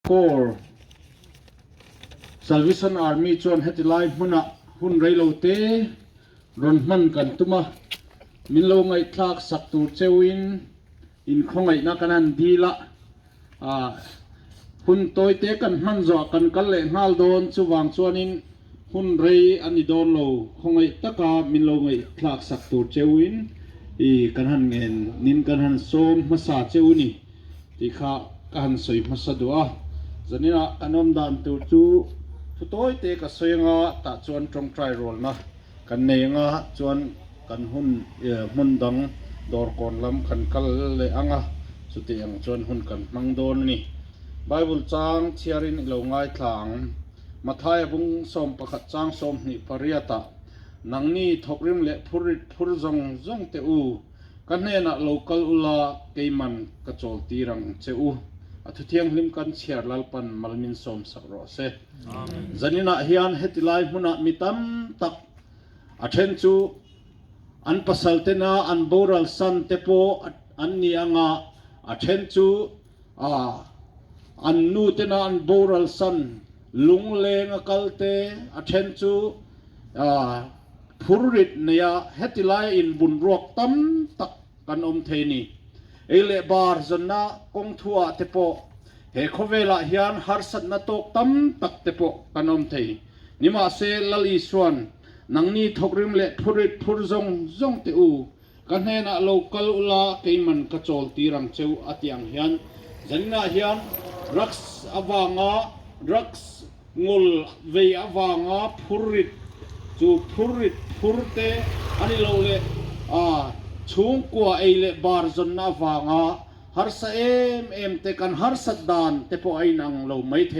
Corps Salvation Army ชวนเฮติไลมุนะหุ่นไรโลเตรอนมันกันตุมามินโลงไอคลากสักตูเจวินอินคงไอนักนันดีละหุ่นตัวเตกันมันจอกันกันเล่นฮัลโดนชวางชวนินหุ่นไรอันนี้โดนโลคงไอตะกามินโลงไอคลากสักตูเจวินกันหันเงินนินกันหันโซมมาสาเจวินีที่ข้ากันสวยมาสะดวกจะนี่นะกันอมดันตูจูทุกตัวเตะก็สวยงาตัดชวนตรงใจโรลนะกันเนงะชวนกันหุ่นหุ่นดังดอร์กอนลำกันกัลเลยอ่ะสุดที่ยังชวนหุ่นกันมังโดนนี่ไบเบิลจางเชียรินเหลวง่ายทางมาทายบุ้งสมประคัดจางสมนี่ปริยตะนังนี่ทกริมเละพุรจงเตอูกันเนนะโลกัลอุลาเกมันกระโจลตีรังเจอูทุเทียงลิมกันเชียร์ลลปันมัลมินสมสักรอเซจันนินะฮิอันเฮติไลมุนะมิตัมตักอาเชนจูอันปัสสัลเตนะอันโบรัลซันเตโปอันนี้งาอาเชนจูอันนูเตนะอันโบรัลซันลุงเลงกัลเตอาเชนจูพูริตเนียเฮติไลอินบุญรวกตัมตักกันอมเทนีเอเลบาร์จนนะกงทัวเตโปเฮโคเวลาฮิอันฮาร์สัตนาโตตัมตักเตโปกันอมเทนิมาเซลลีสวนนังนี้ทกริมเละพูริตพูรจงเตอูกันเฮนะโลกัลอุลาเกมันกระโจลตีรังเชวอติยังฮิอันจันนะฮิอันรักส์อวางารักส์งุลเวียอวางาพูริตจูพูรเตอันนี้เราเลยช่วงกว่าไอเล่บาร์จนน่าฟังฮาร์สเอ็มเตกันฮาร์สดานเตปไอนังเราไม่เท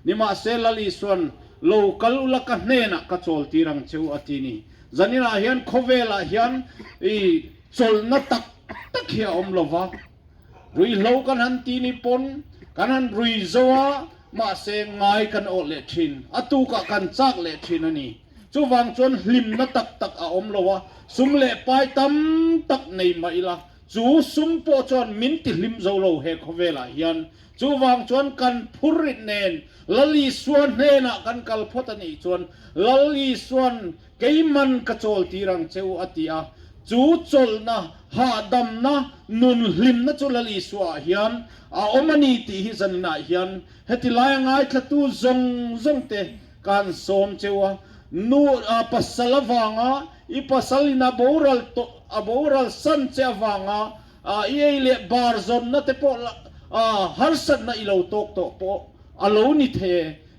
นี่มาเซลลีส่วนโลกัลอุลกันเนนะกระโจลตีรังเชวอตินีจันนี่นะเฮียนโคเวลาเฮียนโจลนัตักเฮียอมลวะรุยโลกันหันตีนิปนกันหันรุยโซวะมาเซงไงกันโอเลทินอตุกกันจักเลทินนี่จูวังจนลิมนัตักอมลวะสุมเล่ไปตั้มตักในไม่ละจูสุมโปจนมินติลิมโซโลเฮคเวลาเฮียนจูวังจนกันพูริตเนนลลีส่วนเนนะกันกัลพตนีจนลลีส่วนเกยมันกระโจลตีรังเชวอติอาจูจลนะหาดำนะนุนลิมนะจุลลีสวาเฮียนอมนีติฮิจันนะเฮียนเฮติลายง่ายทะตูจงเตการสมเชวนูปัสสลวังอีปัสสลินาโบรัลสันเชวังอีเอเลบาร์ซอนนะเตโปฮาร์สันนะอิโลโตโปอโลนิเท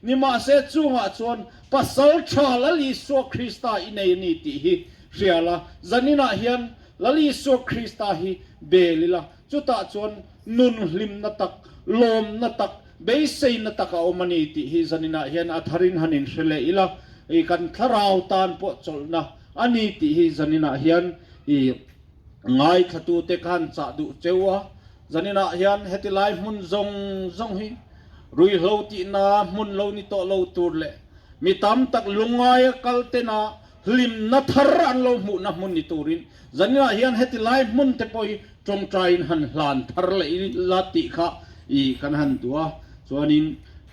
นิมาเซจูงะจวนปัสสลชาลลีโซคริสตาอินเอนิติฮิเรียละจันนินะเฮียนลลีโซคริสตาฮิเบลิละจุตาจวนนุนลิมนัตักลมนัตักเบสเซนนัตักอมนิติฮิจันนินะเฮียนอัฐรินหันินเชเลอิละอีกันทาราวตานปอจลนะอันนี้ที่ฮิจันนินะเฮียนง่ายขตูเตกันจัดดูเจ้าจันนินะเฮียนเฮติไลมุนจงฮิรุยโลตินามุนโลนิโตโลตูร์เล่มีตามตักลุงง่ายกัลเตนาลิมนัทรันโลมุนะมุนนิตูรินจันนินะเฮียนเฮติไลมุนเตปอยจงใจหันหลานทารเลลาติขะอีกันหันตัวส่วนนี้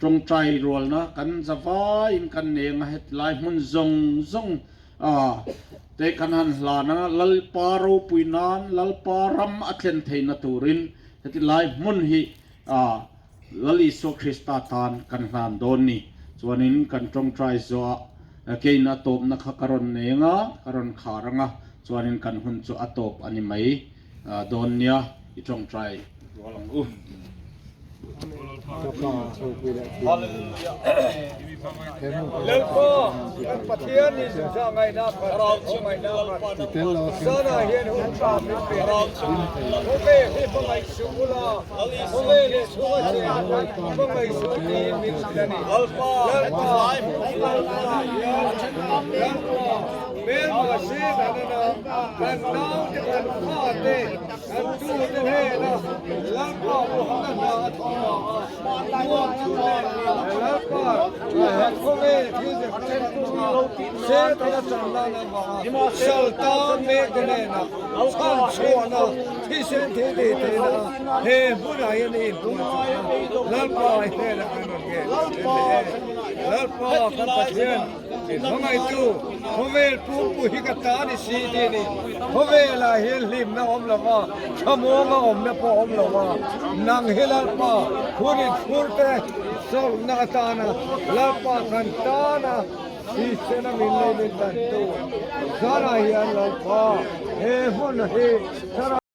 จงใจรัวนะกันจะฟ้าอินกันเองเฮติไลมุนจงเตกันหันหลานะลลปารูปุยนานลลปารัมอัตเลนเทนตูรินเฮติไลมุนฮิลลิโซคริสตาทานกันหลานโดนนี่ส่วนนี้กันจงใจจัวเกยนอตบนักการอนเนงะการอนขารังะส่วนนี้กันหุ่นจัวอตบอันนี้ไม่โดนเนี่ยจงใจรัวหลังเลิกก็กันปะเทียนนี่จะไงนะเราจะไม่ได้ซานาเฮียนหุ่นปาไม่เปลี่ยนโอเคที่พวกไอ้ชูล่าโอเคเนี่ยชูว่าเสียพวกไอ้ชูนี่มีอะไรนี่อัลฟาแล้วก็เบลมาเสียกันนะกันน้องจะกันข้าเตะกันดูจะเห็นนะแล้วก็หัวกันนะ แล้วก็พวกนี้ที่จะเซตละจังลานะมาเซลตาเมกเนนะช่างชัวนะที่เซนที่ดีนะเฮ้ผู้ใดนี่ผู้แล้วก็เฮ้ละกันเกแล้วก็กันประเทศทำไมจู่พวกนี้ผู้ฮิกตานี่สีดีนี่พวกนี้ละเฮลิมนะอมละว่าขโมยมาอมนะพออมละว่านังเฮลัลป้าผู้นี้พูดแต่ส่งนาตานะแล้วป้ากันตานะที่เซนมินเลยมินตันตูสาราฮิอัลลอฮ์ป้าเฮ้หุ่นเฮ้สารา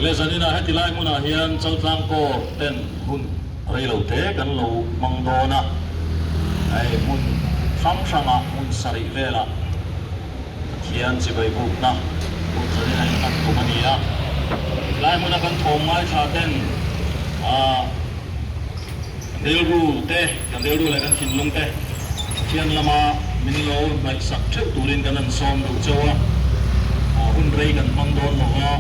Lesanina hati lai muna hian chau tlang ko ten hun rei lo te kan lo mang do na ai mun sam sama mun sari vela hian chi bai bu na mun sari ai kan ko mania lai muna kan thom mai tha ten delru te kan delru lai kan thin lung te hian lama min lo mai sak theu turin kan an som du chawa hun rei kan mang do no ha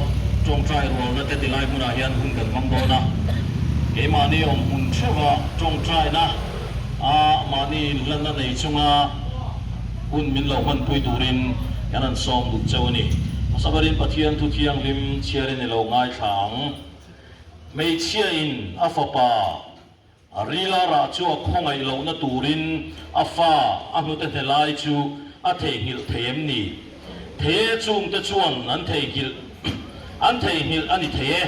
trong trai rồi nó thế thì lại muốn hiện hun cần mong đợi na cái mà ni ông hun chua trong trai na mà ni lần này chung hun min lâu hơn tuổi durin cáiนั้นsom được châu ni sabarin pathian tu thiang lim chiarin ni lâu ngay thang mấy chia in afapa rila ra chua không ai lâu na durin afa anu thế lại chu thế hil them ni thế chung thế chuan anh thế hil anh thầy hil anh thầy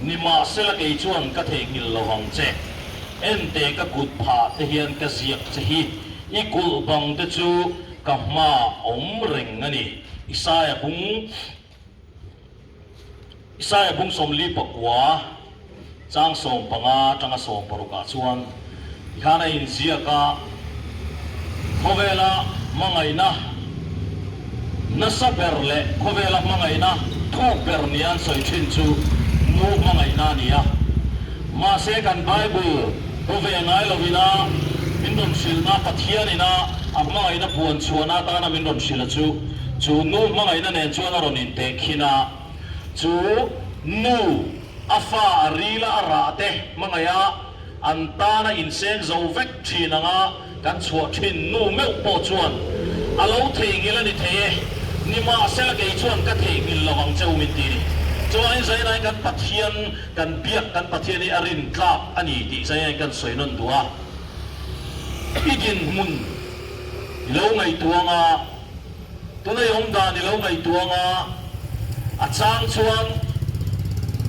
ni ma sẽ là cái chuan các thầy hil lovang che em te các cụt phá te hiền các diệt che hi i cụt bằng te chu các ma om ring anh Isaiah bung som li pakwa chang som panga changa som paruka chuan khana in zia ka khovela mangai na nasaberle khovela mangai na thu bernian soi chin chu nu mangai na nia ma se kan bible ove ngai lovina mindon silna pathianina amma ina puan chuana ta na mindon sila chu nu mangai na nen chuana ronin te khina chu nu afa rila arate mangaya antana insen zo vek thinanga kan chua thin nu meu po chuan alo thengila ni the ni ma sel ke chuan ka thengil lawang cheu min ti ni chuan zai nai kan pathian kan biak kan pathian ni arin tlak ani ti zai kan soinon dua igin mun lo ngai tuanga tunai om da ni lo ngai tuanga a chang chuan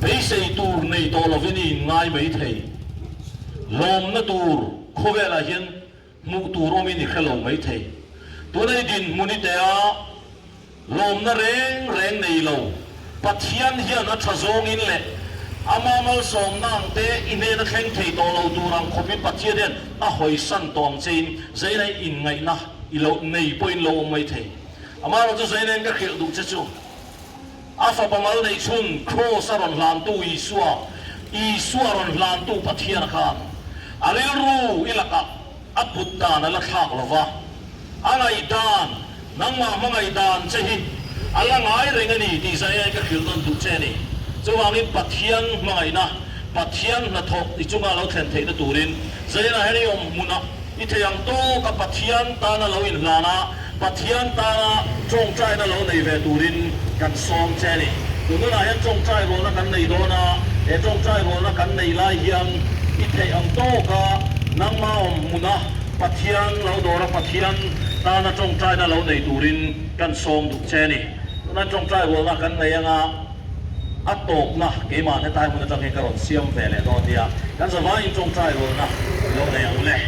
bei sei tur nei to lovini ngai mai thei lom na tur khovela hian mu tur omi ni khelo mai thei tunai din munite a lom na reng nei lo pathian hian a thazong in le amamal som nang te ine na thleng thei to lo turang khopi pathian den a hoi san tong chen zai nai in ngai na ilo nei point lo mai thei amaro chu zai nen ka khel du che chu afa pamal nei chun cross aron lam tu isua ron lam tu pathian khan aril ru ilaka aputta na la thak lova angai dan nangma mangai dan chehi alangai rengani ti sai ka khil don du che ni chuwangin pathian mangai na ปัทยันนัทอิจุงาเราเทนเทนตูรินเจนะเฮริอมมุนะอิทยังโตกับปัทยันตานะเราอินลานะปัทยันตานะจงใจนะเราในเวตูรินกันซอมเจนี่ตัวนั้นเห็นจงใจโรนะกันในโดนะเห็นจงใจโรนะกันในลายยังอิทยังโตกับนังมาอมมุนะปัทยันเราโดนะปัทยันตานะจงใจนะเราในตูรินกันซอมดุเจนี่นั้นจงใจโรนะกันในยังอัตโตกนะเกมาในตายมันจะเป็นกระโดดเสียมเฟลเลยตอนเดียกันสบายจงใจโรนะเราในยังเลย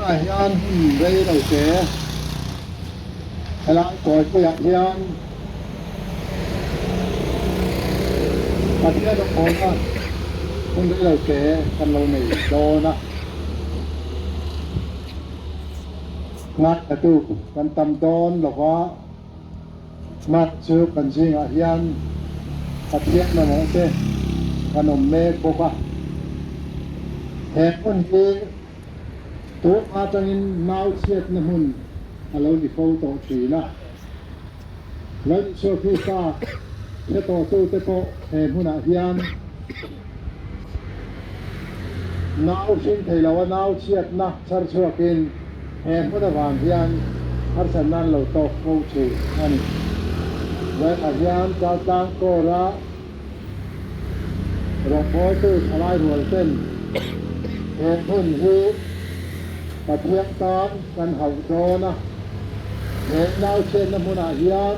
Yan đây đầu kế hay là có cái dạng yan mà cái đó có nha không đây đầu kế cần lâu này đo na ngắt cái tu cần tầm đón là có ngắt chưa cần gì ngắt yan hạt yan là nó thế cần ôm mê bốc à hẹp con gìตัวอาจารย์นาวเชียดนะหุ่นเราดิโฟต่อสีนะแล้วโชว์ที่ฟ้าเทต่อตู้เทต่อเห็นหุ่นอาเฮียนนาวชิงไทยเราว่านาวเชียดนะชัดชัวกินเห็นหุ่นอาเฮียนอาจารย์นั้นเราต่อฟูชีอันแล้วอาเฮียนจะตั้งโกระรบกวนตู้ทลายหัวเส้นเห็นหุ่นที่ปะเทียงตอนกันเห่าโตนะเห็นนาวเช่นน้ำมันอาเฮียน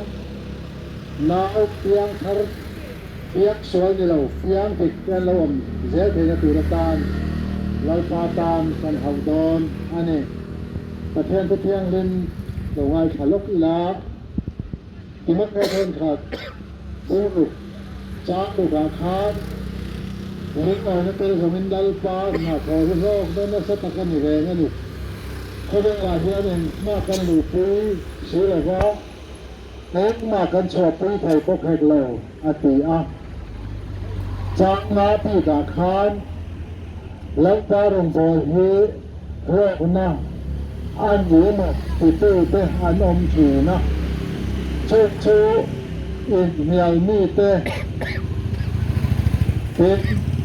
นาวเพียงทาร์เพียงสวยนี่เราเพียงติดกันเราเสียเทนตุรตานเราซาตานกันเห่าโตนอันนี้ปะเทียงก็เพียงเล่นตัวไว้ฉลกอีลาที่มัดแค่เพิ่นขาดผู้ลูกจ้าลูกอาคาดเห็นเอาในเป็นสมินดัลปาหน้าคอโรคนั่นสัตว์กันอยู่แรงนั่นอยู่เขาเรียกว่าเฮียนมากันหลูปุ้ยซื้อเลยว่าเล็กมากันชอบปุ้ยไทยพวกเฮกโลอติอ่ะจากนาปีกาคานแล้วตาลงบอลเฮเพื่อนะอันยืมติดตู้เตะอันอมฉีนะชูชูอีกเมียนี่เตะเป็น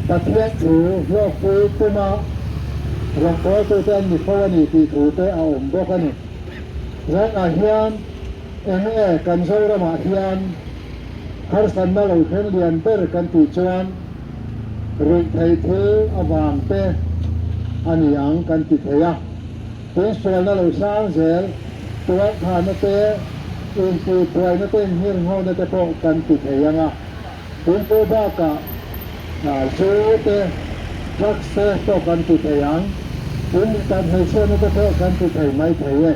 ตะเทียนถือโลกปุ้ยตัวมาเราขอตัวเต้นมีเพราะว่านี่ที่ถูกเตะเอาอมบอกกันนี่แล้วอาเฮียนเอ็งกันโซ่ระมาเฮียนฮาร์สันมาเราเพิ่งเรียนเตะกันติดชวนรุ่งไทยเทอวางเตะอันนี้อังกันติดเฮียเป็นส่วนนั้นเราสร้างเสร็จตัวผ่านเตะเอ็งคือปล่อยนั่นเต้นเฮียนห้องนั่นจะพอกันติดเฮียงอ่ะเป็นตัวบ้ากะซื้อเตะรักเสียต่อกันติดเฮียงเป็นการให้เชื่อนั่นจะพอกันติดเฮียไม่เฮีย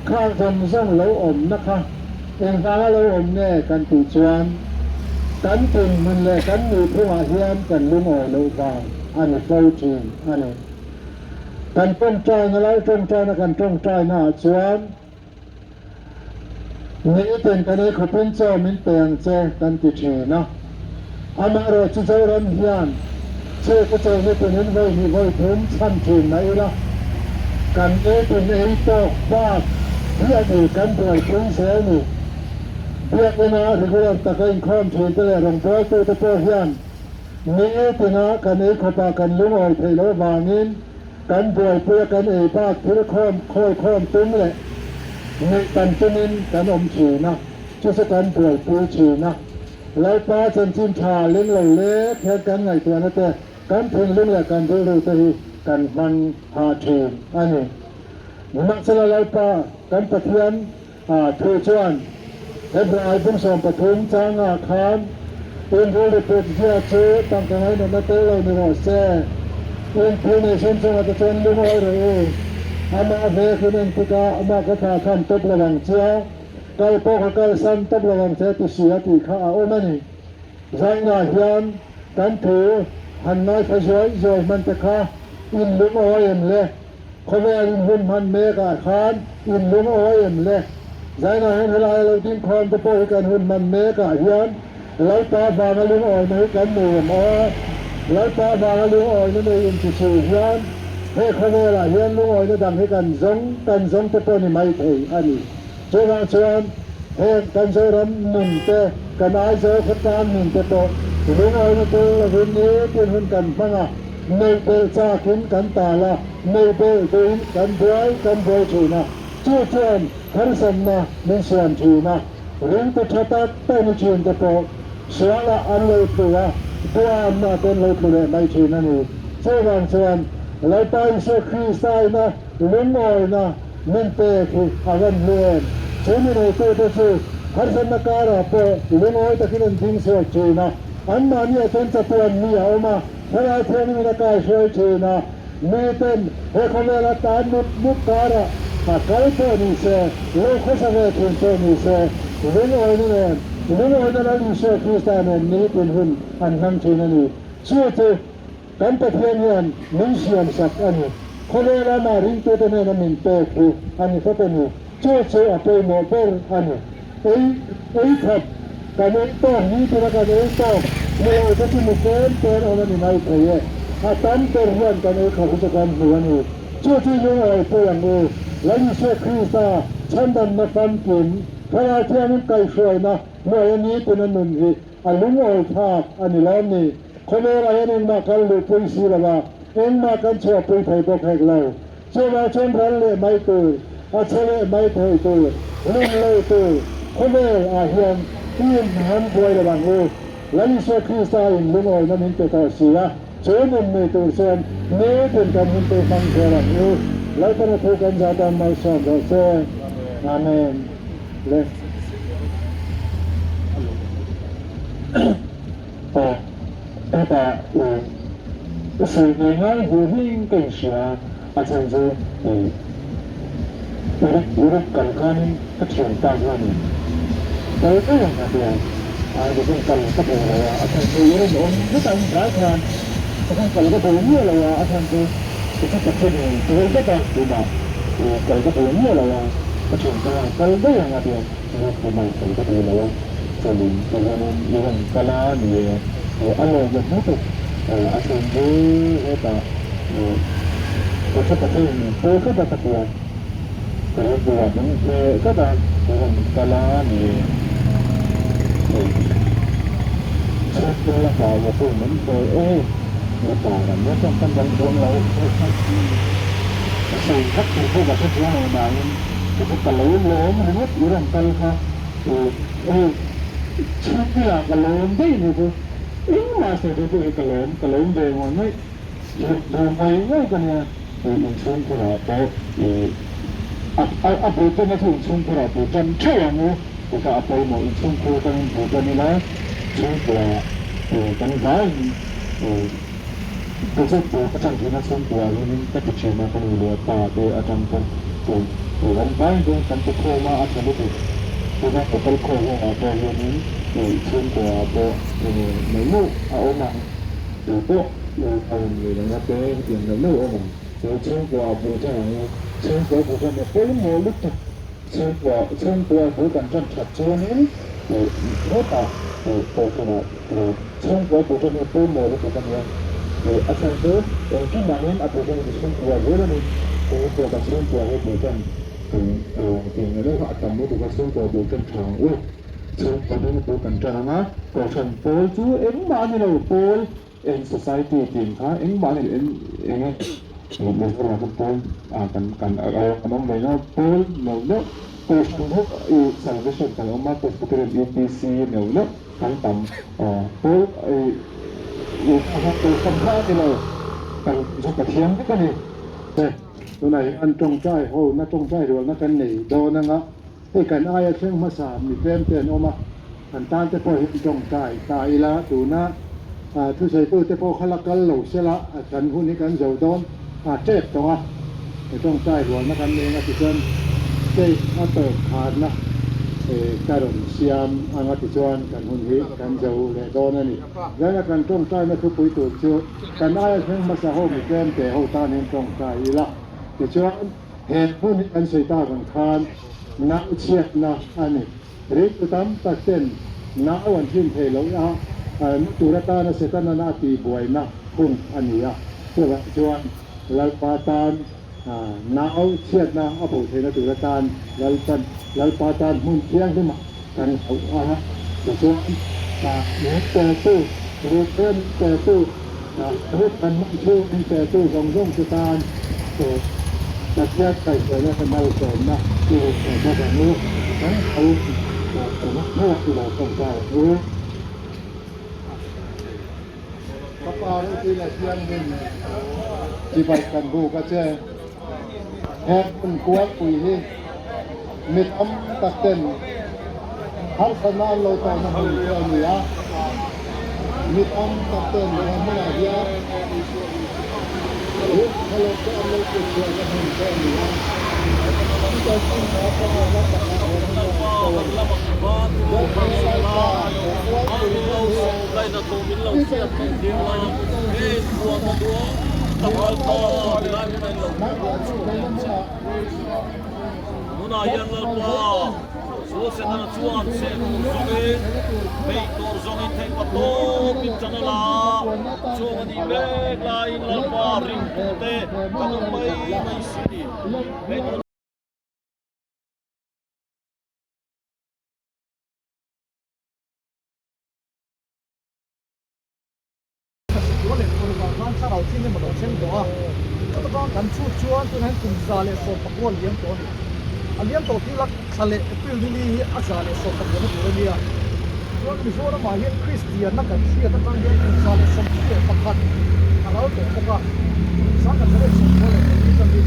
ข้างทำซ่องเราอมนะคะเองฟ้าเราอมเนี่ยกันติดชวนกันถึงมันเลยกันมีผู้อาเฮียนกันลุ่มอ่อยเราฟังอันนี้เฝ้าจริงอันนี้กันต้นใจนะเราต้นใจนะกันต้นใจหน้าชวนนี่เป็นกันนี้เขาเป็นเจ้ามินเตียงเจ้กันติดเชื้อนะอามาเราจะเจอรันเฮียนเชื่อก็เจอไม่เป็นเห็นไว้มีไว้ถึงชั้นถึงไหนละกันเอเป็นเอโต้บ้าเพื่อดูกันโดยพื้นเสียนี่เพื่อกันนะถึงเรื่องตะเกียงข้อมถึงจะได้ลงตัวตัวตะโพเฮียนนี่เป็นนะกันเอเขาปากันลุ่มอ่อยไทยแล้วบางนินกันป่วยเพื่อกันเอภาคเพื่อข้อมค่อยข้อมตุ้งเลยนี่กันจุนินกันอมฉีนะชุดกันป่วยป่วยฉีนะแล้วป้าจนชิมชาเลี้ยงเหล่าเล็กแค่กันไงตัวนั่นแต่กันเพิ่งเรื่องแหละกันรู้รู้ตัวกันมันหาเทียมอันนี้นักสลายป้ากันปะเทียนถูชวน และบรายเป็นสมปทุมจางอาคารเป็นผู้ได้เปิดเสียเชื้อตั้งแต่ให้ในเตลในหัวแซ่เป็นผู้ในชนชาติชนลุงอ้อยเลยอามาเวคือเองที่ก็อามากระทำขั้นตบระวังเจ้าไก่ปอกไก่สั้นตบระวังเจ้าที่เสียที่ข้าโอ้นั่นนี่ใจงาเฮียนกันถือหันน้อยพะช่วยช่วยมันจะข้าอินลุงอ้อยเอ็มเลยเขาแม่อินหุ่นพันเมกาคานอินลุงอ้อยเอ็มเลยใจงาเห็นเวลาเราทิ้งความจะปล่อยกันหุ่นมันเมกาเฮียนเราตาบางลุงอ้อยในกันหมู่อ๋อเราตาบางลุงอ้อยในอินที่สูงเฮียนให้เขาแม่ละเฮียนลุงอ้อยในดังให้กันซงจะปล่อยไม่ถึงอันนี้ช่วยชวนให้กันเจริญหนึ่งเตกันไอเจอขัดการหนึ่งเตโตลุงอ้อยในตัวหุ่นนี้เป็นหุ่นกันพังอ่ะไม่เปิดจากขึ้นกันตาละไม่เปิดตัวกันบวยชูนะช่วยชวนพันสมนะไม่ส่วนชูนะเรื่องตัวชะตาเป็นชูนตะโปเสียละอันเลยตัวมาเป็นเลยตัวไม่ชูนั่นเองช่วยกันชวนเราไปเชื่อคริสต์นะลุงอ้อยนะมันเตะคืออาวันเลียนช่วยไม่ได้ตัวช่วยพันสมการะเปลุงอ้อยตะกี้นั่นทิ้งเสียชูนะอันมาเนี่ยเป็นจะตัวมีเอามาพระราชนิมกายช่วยชูนะมีเป็นเฮคเมลตานมุกการะมาไกลตัวนี้เสียโลกเขาสมัยถึงตัวนี้เสียลุงอ้อยนี่เนี่ยลุงอ้อยนั่นนี่เชื่อคริสต์เนี่ยนี่เป็นหุ่นอันนั่งชูนั่นนี่ช่วยตัวกันประเทศเนี่ยมิเชียนสักอันนี้คนเวลามาริงตัวเนี่ยนั่นมินเตคืออันนี้เขาเป็นช่วยอภัยโมเปอร์อันนี้ครับการเล่นต้องนี้เป็นการเล่นต้องเมื่อจะที่มุกเป็นอันนี้ไม่ใช่อาตามเป็นเรื่องการเล่นของผู้จัดการหัวนี่ช่วยที่ลุงอ้อยตัวอย่างนี้และนี่เชื่อคริสต์ฉันดันมาฟังกินพระราชานั้นไกลช่วยนะเมื่ออันนี้เป็นอันหนึ่งที่อันลุงอ้อยภาพอันนี้แล้วนี่คนเวลาเองมากันหรือปุยสีละว่าเองมากันชอบปุยไทยตัวแขกเราเชื่อว่าชนรันเลยไม่ตัวอาเชลไม่ไทยตัวลุงเลยตัวคนเวลาเฮียนที่หันป่วยระบางโลกและนี่เชื่อคริสต์ลุงอ้อยนั้นมินตัวเสียเชื่อมันมีตัวเสียนเนื้อเป็นการมินตัวฟังเสียละแล้วก็มาพูดกันจะทำไม่สอนเราเสียอาเมนเลยแต่สิ่งง่ายๆคือให้更喜欢อาจารย์จะรู้กันกันก็ถึงตามนั้นแต่ก็ยังไงจะเป็นกันก็เป็นอะไรอาจารย์จะรู้ว่าไม่ต้องรักกันอาจารย์ก็จะเป็นเนี่ยเลยอาจารย์จะจะเป็นตัวก็ต้องดูมากันก็เป็นเนี่ยเลยก็ถึงกันก็ยังไงคือมันก็เป็นอะไรจะรู้ยังกันละเนี่ยอะไรอย่างนี้ตัวอาจารย์ดูว่าก็จะเป็นก็จะเป็นตัวมันก็จะกันละเนี่ยเชื่อละป่าวว่าตัวมันละป่าวมันต้องกันดังดวงเราสิ่งทักสิ่งพวกเราทุกอย่างมาทุกกันเลยมันรู้อยู่ร่างกายค่ะชื่อที่เรากันเลยได้เนี่ยตัวมาเสร็จตัวกันเลยเดินมันไม่เดินไปไม่กันเนี่ยช่วงที่เราไปไปเป็นช่วงที่เราไปจนเชื่อมั้ยก็ไปหมดช่วงที่กันผมนี่นะช่วงที่กันได้ก็จะอาจารย์ที่นักสอนตัวนี้ก็จะเชื่อมาคนเดียวตาโดยอาจารย์คนวันไปโดยกันจะโคมาอาจารย์ด้วยคือว่าก็โคว่าตัวนี้ช่วงตัวในลูกเอามาตัวเอาอย่างนั้นตัวอย่างในลูกเอามาช่วงตัวผู้ชายช่วงตัวผู้ชายเนี่ยเป็นโมลุกช่วงตัวผู้กันจนชัดช่วงนี้รู้ป่ะตัวขนาดช่วงตัวผู้ชายเนี่ยเป็นโมลุกกันเนี่ยอาจารย์ตัวที่มาเห็นอาจจะเป็นช่วงตัวเยอะเลยตัวกับช่วงตัวให้ผู้กันถึงเรื่องอาจารย์ไม่ถูกกับช่วงตัวผู้กันทางช่วงตัวนี้ผู้กันทางนะก็ฉันโพลจู่เอ็งบ้านนี่เราโพลเอ็ง society จริงค่ะเอ็งบ้านนี่เอ็งเราก็เราโพลกันเอาน้องเลยนะโพลเราเนาะโพลทุกsalvation กันออกมาโพลสกุล UPC เนี่ยเนาะทั้งต่ำโพลตัวสำคัญที่เรากันจะกระเทียมกันนี่ตัวไหนอันจงใจโหน่าจงใจหรือว่าน่ากันหนีโดนนะ ให้กันอายเชิงมาสามมีเต็มเตือนออกมาอันตานจะพอเห็นตรงใจตายละตูนะทุใส่ตู้จะพอขลักกันเหลวเสละกันหุ่นนี้กันเจ้าโดนเจ็บตรงอ่ะต้องใจหัวนะกันเองที่เชิญเจ้าเติบขาดนะการงเสียมอันที่ชวนกันหุ่นนี้กันเจ้าเลยโดนนั่นนี่แล้วกันต้องใจไม่คือปุ๋ยตัวเชื่อกันอายเชิงมาสามมีเต็มแต่หัวตาเนี่ยตรงใจละที่ชวนเหตุผู้นี้กันใส่ตากันคานนักเชียดนะอันนี้เรียกตามตัดเส้นนักวันที่เทลงนะตุรตานะเสตนานาตีบวยนะคุณอันนี้อ่ะเพื่อชวนลาปาตานนักเชียดนะเอาผู้เทนตุรตานลาปาตานมุ่งเที่ยงขึ้นมากันเอาฮะจะชวนเนื้อเตตู้รูปเพิ่มเตตู้รูปกันมุ่งชื่อเตตู้ของร่งสุตานจะแยกไปเลยนะเป็นมาลเสริมนะที่มาจากนู้นทั้งเอาแต่ว่าเมื่อที่เราต้องการรู้พระปารุที่เราเชื่อมั่นที่ไปกันบูก็เชื่อแห่งกวดปุ๋ยที่มีทำตัดเต้นทั้งสนานเราตอนนั้นเรื่องนี้มีทำตัดเต้นในเมื่อเดียวถ้าเราจะเอาไปช่วยกันแค่นี้จะต้องขอความรักจากเราSuosetan suan sen zongin Peitor zongin thei pato Pin chanala Chongan i vek la in la pa ring te Kanong may sini Peitorเราที่นี่มันโดนเช่นตัวก็ต้องการชูชวนตัวนั้นกลุ่มซาเลโซปะกวนเลี้ยงตัวนี้เลี้ยงตัวที่รักทะเลฟิลนี่อาซาเลโซปะกวนตัวนี้ส่วนมิโซนมาเห็นคริสเตียนนักการเชียร์ตั้งเห็นกลุ่มซาเลโซที่เป็นประคันเราตัวพวกเราสังกัดทะเลโซปะกวนนี้จังดี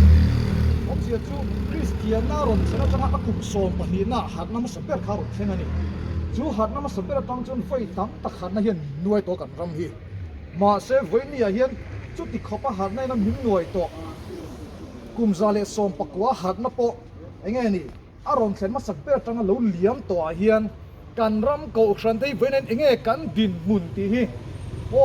ผมเชื่อชูคริสเตียนน่ารอนเช่นจังอักกุศลปะนี้น่าหัดน้ำสเปร์คาร์ดเช่นนี้ชูหัดน้ำสเปร์ตั้งจนไฟตั้งตะขันน่ะเห็นหน่วยตัวกันรำฮีมาเซฟไว้นี่เห็นจุดที่เขาประหารในนั้นหน่วยตัวกุมซาเลสมปกว่าหักนับโปไอ้ไงนี่อารมณ์เส้นมาสักเปิดจังเราเลี้ยมตัวเฮียนการรำโกชันที่ไว้ในไอ้ไงกันดินมุนตีฮีโอ้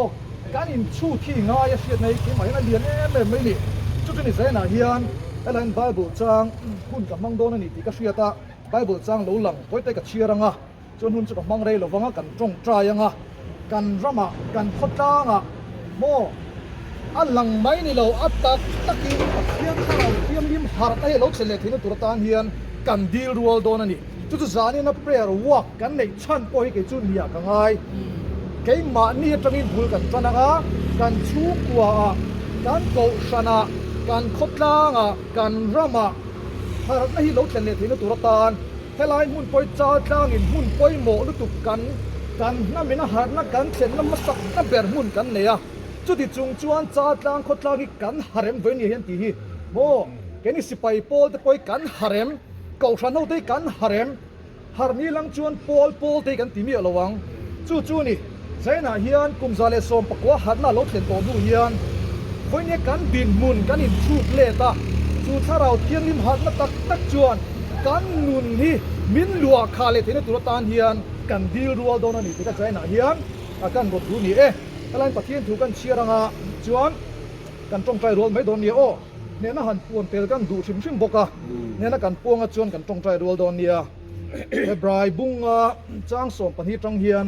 การอินชูที่ง่ายเสียในที่หมายนั้นเลี้ยนเลยไม่นี่จุดนี้เส้นเฮียนอะไรไบเบิลจังคุณกับมังโดนนี่ที่ก็เสียตาไบเบิลจังหลูหลังไว้แต่กับเชียรังอ่ะจนหุ่นจุดกับมังเรย์หลวงกันจงใจยังอ่ะกันรำอ่ะกันพดจ้างอ่ะโมอันหลังไม้นี่เราอัตตะกี้เทียมข้าวเทียมริมหาร์ไอ้เราเสร็จที่นั่นตัวตานเฮียนกันดีรัวโดนนี่จุดจานี่นับเปรียวักกันในชั้นปอยกับจุนเฮียกันไงเกี่ยมานี่จะมีบุลกันจันนะกันชูกว่ากันโกชนะกันขดล่างกันรำหาร์ไอ้เราเสร็จที่นั่นตัวตานเฮลัยหุ่นปอยจ้าจ้างอินหุ่นปอยโมลุตุกันนั่นเป็นอาหารนักกันเช่นน้ำมันสักน้ำเบรหุ่นกันเนี่ยจุดที่จุงจวนจ้าจ้างขดล่างกันหาเร็มเวนี่เห็นตีฮีโมแกนี่สิไปโพลแต่ปอยกันหาเร็มเก่าฉันเอาได้กันหาเร็มหานี่ลังจวนโพลได้กันตีมีระวังจู่นี่ใจน่าเฮียนกุมซาเลสอมปกว่าหัดน่าลดเห็นตัวดูเฮียนเวนี่กันดินมุนกันอินชูเลตาจู่ถ้าเราเทียนริมหัดน่าตักจวนกันนุนนี่มินลัวคาเลที่นี่ตัวตานเฮียนกันดีรัวโดนนี่ที่ก็ใจน่าเฮียนกันบดดูนี่อะไรปะเทียนถูกกันเชียรังจวนกันจงใจรัวไม่โดนนี่โอเนี่ยน่าหันปวนเตลกันดูชิมบกเนี่ยน่ากันปวงจวนกันจงใจรัวโดนเนี่ยบรายบุ้งจ้างส่งปะทีจังเฮียน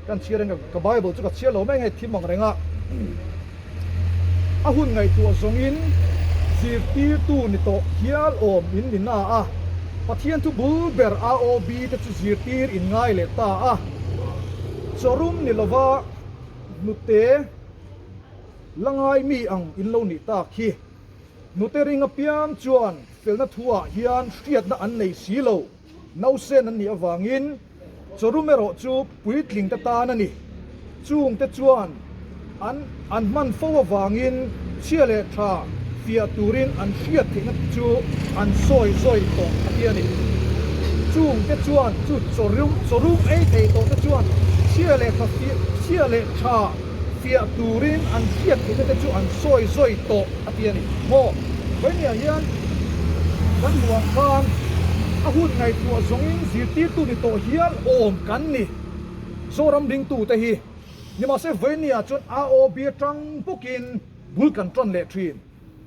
กันเชียรังกับไบเบิลจะกับเชียร์เราไม่ให้ทีมมองอะไรหุ่นไงตัวทรงอินสิตีตู้นี่โตเฮียลโอมอินดิน่าปะเทียนทุบูเบอร์ ROB จะจุดสิตีอินง่ายเลยตาจอรุมนี่ละว่านุเตลังไงมีอังอินโลนิตาคีนุเตริงเปียมจวนเฟลนัทัวเฮียนเฟียดนัอันในสีโลนาวเซนันนี่วางินจอรุมเมโรจูปุยตลิงตานันนี่จุงเตจวนอันมันฟ้าวางินเชียเลทาเฟียตูรินอันเฟียดที่นัจูอันซอยตรงเฮียนี่ จุงจะจวนจุดสรุปไอ้เทโตจะจวนเชื่อเลยครับเชื่อเลยชาเฟียตูรินอันเทียบที่จะจวนซอยโตอาเตียนี่โมเว้นเนี่ยยันกันหลวงข้างอาหุ่นในตัวสงอินสิตีตุนิโตเฮียนโอมกันนี่โซรัมดิงตูแต่ฮีนี่มาเซเว้นเนี่ยจนอาโอเบียจังปุกินบุลกันตรอนเลทรีน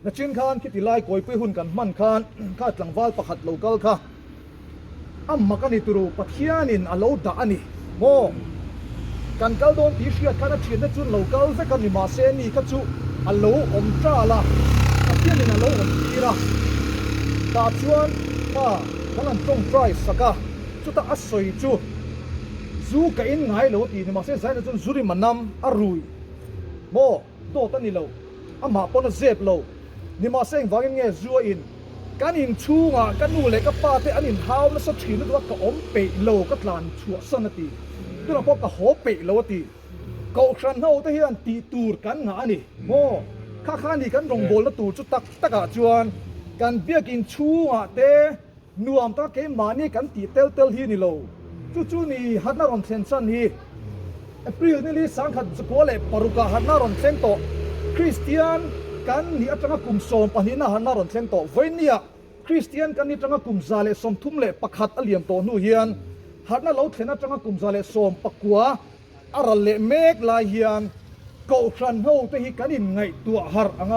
นักจินคานคิดที่ไล่กอยไปหุ่นกันมันคานข้าจังวาลประคัดโลกาลค่ะอัมมากันนี่ตุรูปัทยานินอโลดาอันนี่โมกันกัลโดนตีเชียกันเชียนนักจุนโลกาลสักกันนี่มาเซนี่กัจจุอโลอมจ้าละปัทยานินอโลอมตีระตาชวนข้าทั้งนั้นตรงใจสักกะจุดตาอัศยจูซูกันง่ายโลตีนี่มาเซใส่นักจุนซูริมันนำอรุยโมโดตันนี่โลอามาปนเซฟโลนี่มาเซงวางเงี้ยซัวอินกันอินชูงะกันนูเล็กกับป้าเตอันอินฮาวและสักทีนึกว่ากับอมเปะโลกับหลานชัวสนตีตัวนั้นพวกกับหอเปะโลตีเกาครันเฮาเตเฮียนตีตูดกันงานี่โมข้านี่กันรงโบลตูจุดตักจวนกันเบียกินชูงะเตนวมตะเกมานี่กันตีเตลฮีนี่โลจู่นี่ฮัดนารอนเซนซันฮีเอพริลนี่ลิสังขัดสกัวเล่ปารุกาฮัดนารอนเซนโตคริสเตียนกันนี่อัตรากุมสมปนินะฮันนารอนเซนโตเวเนียคริสเตียนกันนี่อัตรากุมซาเลสมทุ่มเล่ปักหัดอเลียมโตนูเฮียนฮัดน่าเราเทนอัตรากุมซาเลสมปักกัวอารัลเล่เมกลาเฮียนเกาครันเฮาเตฮิกันนี่ไงตัวหาร์อังไง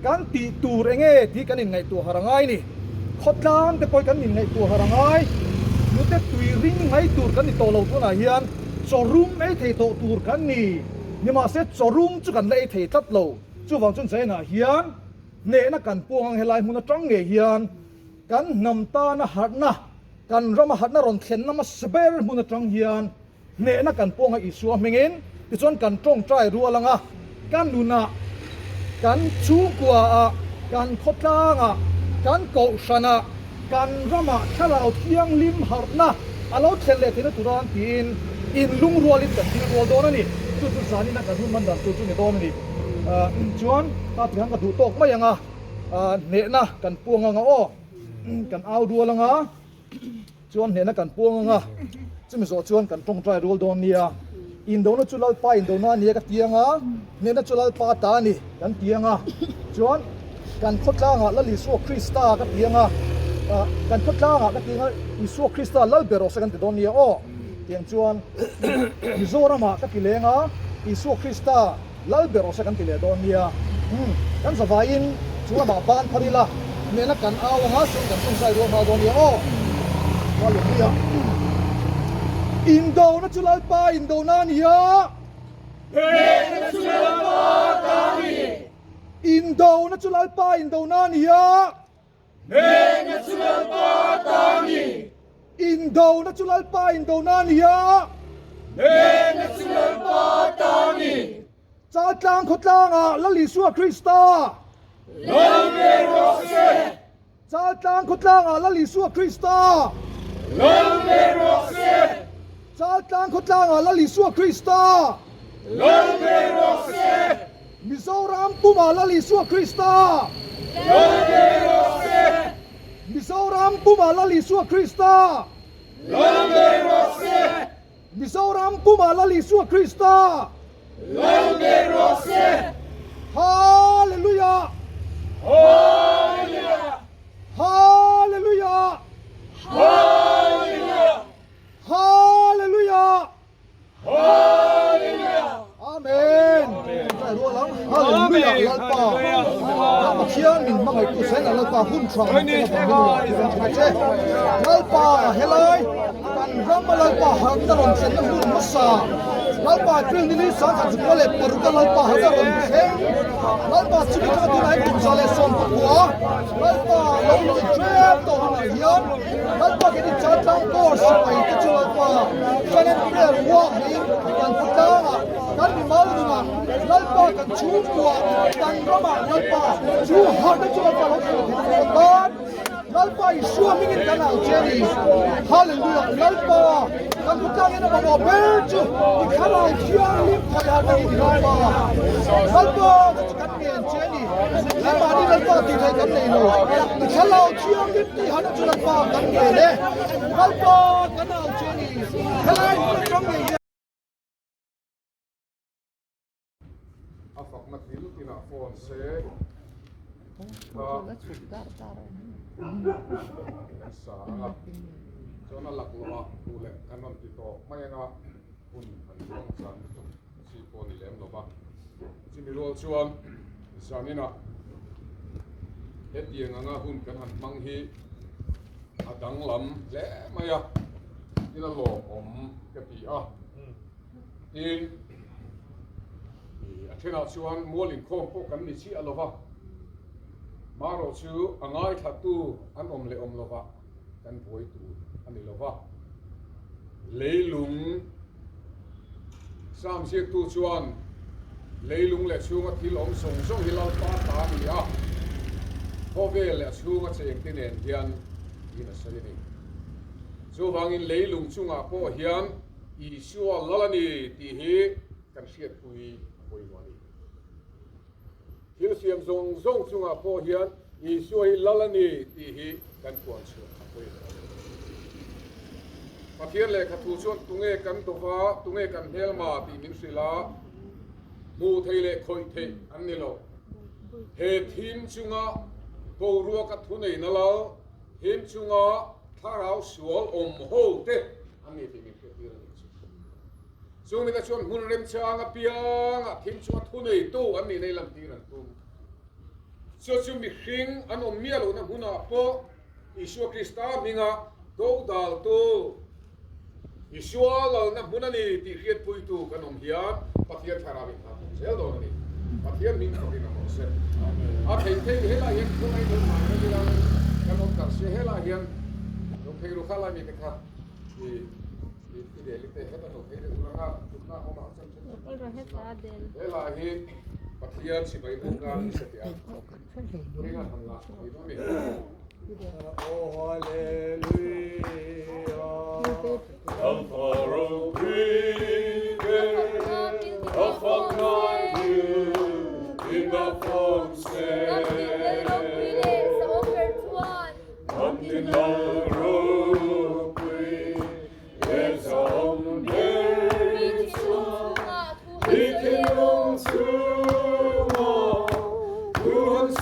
กันตีตูเรงที่กันนี่ไงตัวหาร์อังไงนี่ขดลานแต่ปล่อยกันนี่ไงตัวหาร์อังไงนูเตตุยริงไงตัวกันนี่โตเราตัวไหนเฮียนโซรุมไอ้เทโตตัวกันนี่นี่มาเสร็จโซรุมจุกันเลยเทตัดเราจู่วังจนเสนาเฮียนเนนักกันพวงเฮลัยมุนจังเฮียนกันนำตานะหัดนะกันรำหัดนะรอนเข็นนะมาสเบลมุนจังเฮียนเนนักกันพวงอิสัวมิงินที่จนกันจ้องใจรัวลังอ่ะกันดูนะกันชูกว่ากันขดลางอ่ะกันโกชนะกันรำชะลาวเทียงลิมหัดนะอาเราเทเลตินตุรานตีนอินลุงรัวลิมกันที่รัวโดนนี่จู่สานี่นักกันรุ่นมันดันจู่นี่โดนนี่จวนตาถึงกับดูตกไม่ยังเนะนะกันพวงงอ้อกันเอาดัวละงะจวนเนะนะกันพวงงะจะมีสอจวนกันตรงใจรัวโดนเนี่ยอินโดนจุลปาอินโดนาเนี่ยกันเตียงเนะนะจุลปาตานี่กันเตียงจวนกันพดล่างละลิสัวคริสตากันเตียงกันพดล่างกันเตียงลิสัวคริสตาละเบโรสกันติโดนเนี่ยอ้อเตียงจวนมิโซรามากันกิเลงลิสัวคริสตาลาเบโรสกันติเลโดเนียกันสบายอินชัวมาบ้านพอดีละเมนักกันเอาหาสิ่งกันสงสัยรวมมาโดเนียโอ้ว่าหลุดเนี่ยอินโดนัจุลปาอินโดนาเนียเฮนัจุลปาตานีอินโดนัจุลปาอินโดนาเนียเฮนัจุลปาตานีอินโดนัจุลปาอินโดนาเนียเฮนัจุลปาตานีจาดลางขดลางละลิสัวคริสตาลาเบโรเซจาดลางขดลางละลิสัวคริสตาลาเบโรเซจาดลางขดลางละลิสัวคริสตาลาเบโรเซมิโซรามปุมาละลิสัวคริสตาลาเบโรเซมิโซรามปุมาละลิสัวคริสตาลาเบโรเซมิโซรามปุมาละลิสัวคริสตาHallelujah! Hallelujah! Hallelujah! Hallelujah! Hallelujah! Hallelujah! Amen. Hallelujah! Lalpa. Machian min mangai tu sen lalpa hun chang. Lalpa helai kan ram lalpa hang taron sen hun masa. Lalpa kring ni sa ka jukole paruka lalpa hazaron khen lalpa chiki ka tu nai kum sale som pakwa lalpa lo trap to na hian lalpa ke ni chat lang course pai ka chu lalpa chanen prayer walk ni kan putanga kan ni mal ni ma lalpa kan chu kwa kan rama lalpa chu har da chu lalpa lo ban lalpa isua mingin kanal cheri hallelujah lalpa kan putanga na ba berju kanal cheri pa ya ni lalpa lalpa kan ni cheri lalpa ni lalpa ti thai kan nei lo chalo chia kip ti han chu lang pa kan ge le mal ko kan au che ni khalai kan trong nei afak na til tina phone se sa anga chona lakwa ule kanon ti to mayanga un an long san si phone lem lo ba si mi ro chuan sanina hetiang anga hun kan han mang hi adang lam le maya ina lo om ka ti a tin thena chuan molin khom po kan ni chi alova maro chu angai thatu an om le om lova kan voi tu ani lova leilung sam siek tu chuan leilung le chunga thil om song song hilal pa ta ni a hovel le chunga cheng tinen hian ina salini chu wangin leilung chunga po hian I shua lalani ti hi kan siat pui pui wani Hil siam zong zong chunga po hian I shua hi lalani ti hi kan kuan chu pui Pathian le khathu chuan tunge kan towa tunge kan helma ti min sila mu theile khoi the an ni lo he thin chunga ko ruwa ka thu nei na lo him chunga tharau sual om ho te an ni ti min ke ti chung ni ka chuan hun rem changa pianga thim chunga thu nei tu an ni nei lam ti ran tu so chu mi hring an om mia lo na huna po Isu Krista minga do dal tu Isua lo na huna ni ti riat pui tu kan om hian pathian tharawin ha sel do ni pathian min ko ni mo se a thei thei hela yen ko ai do ma ni la kan om kar se hela hian do thei ru khala mi ka I de li te heta do thei ru na na ho ma chan chan ol ro heta del hela hi pathian si bai bu ka ni se tia ri ga ham la I do mi oh hallelujah Alfaro Krieger, auf in der Fonse, und in Europa, es om der Bitte uns zu, du uns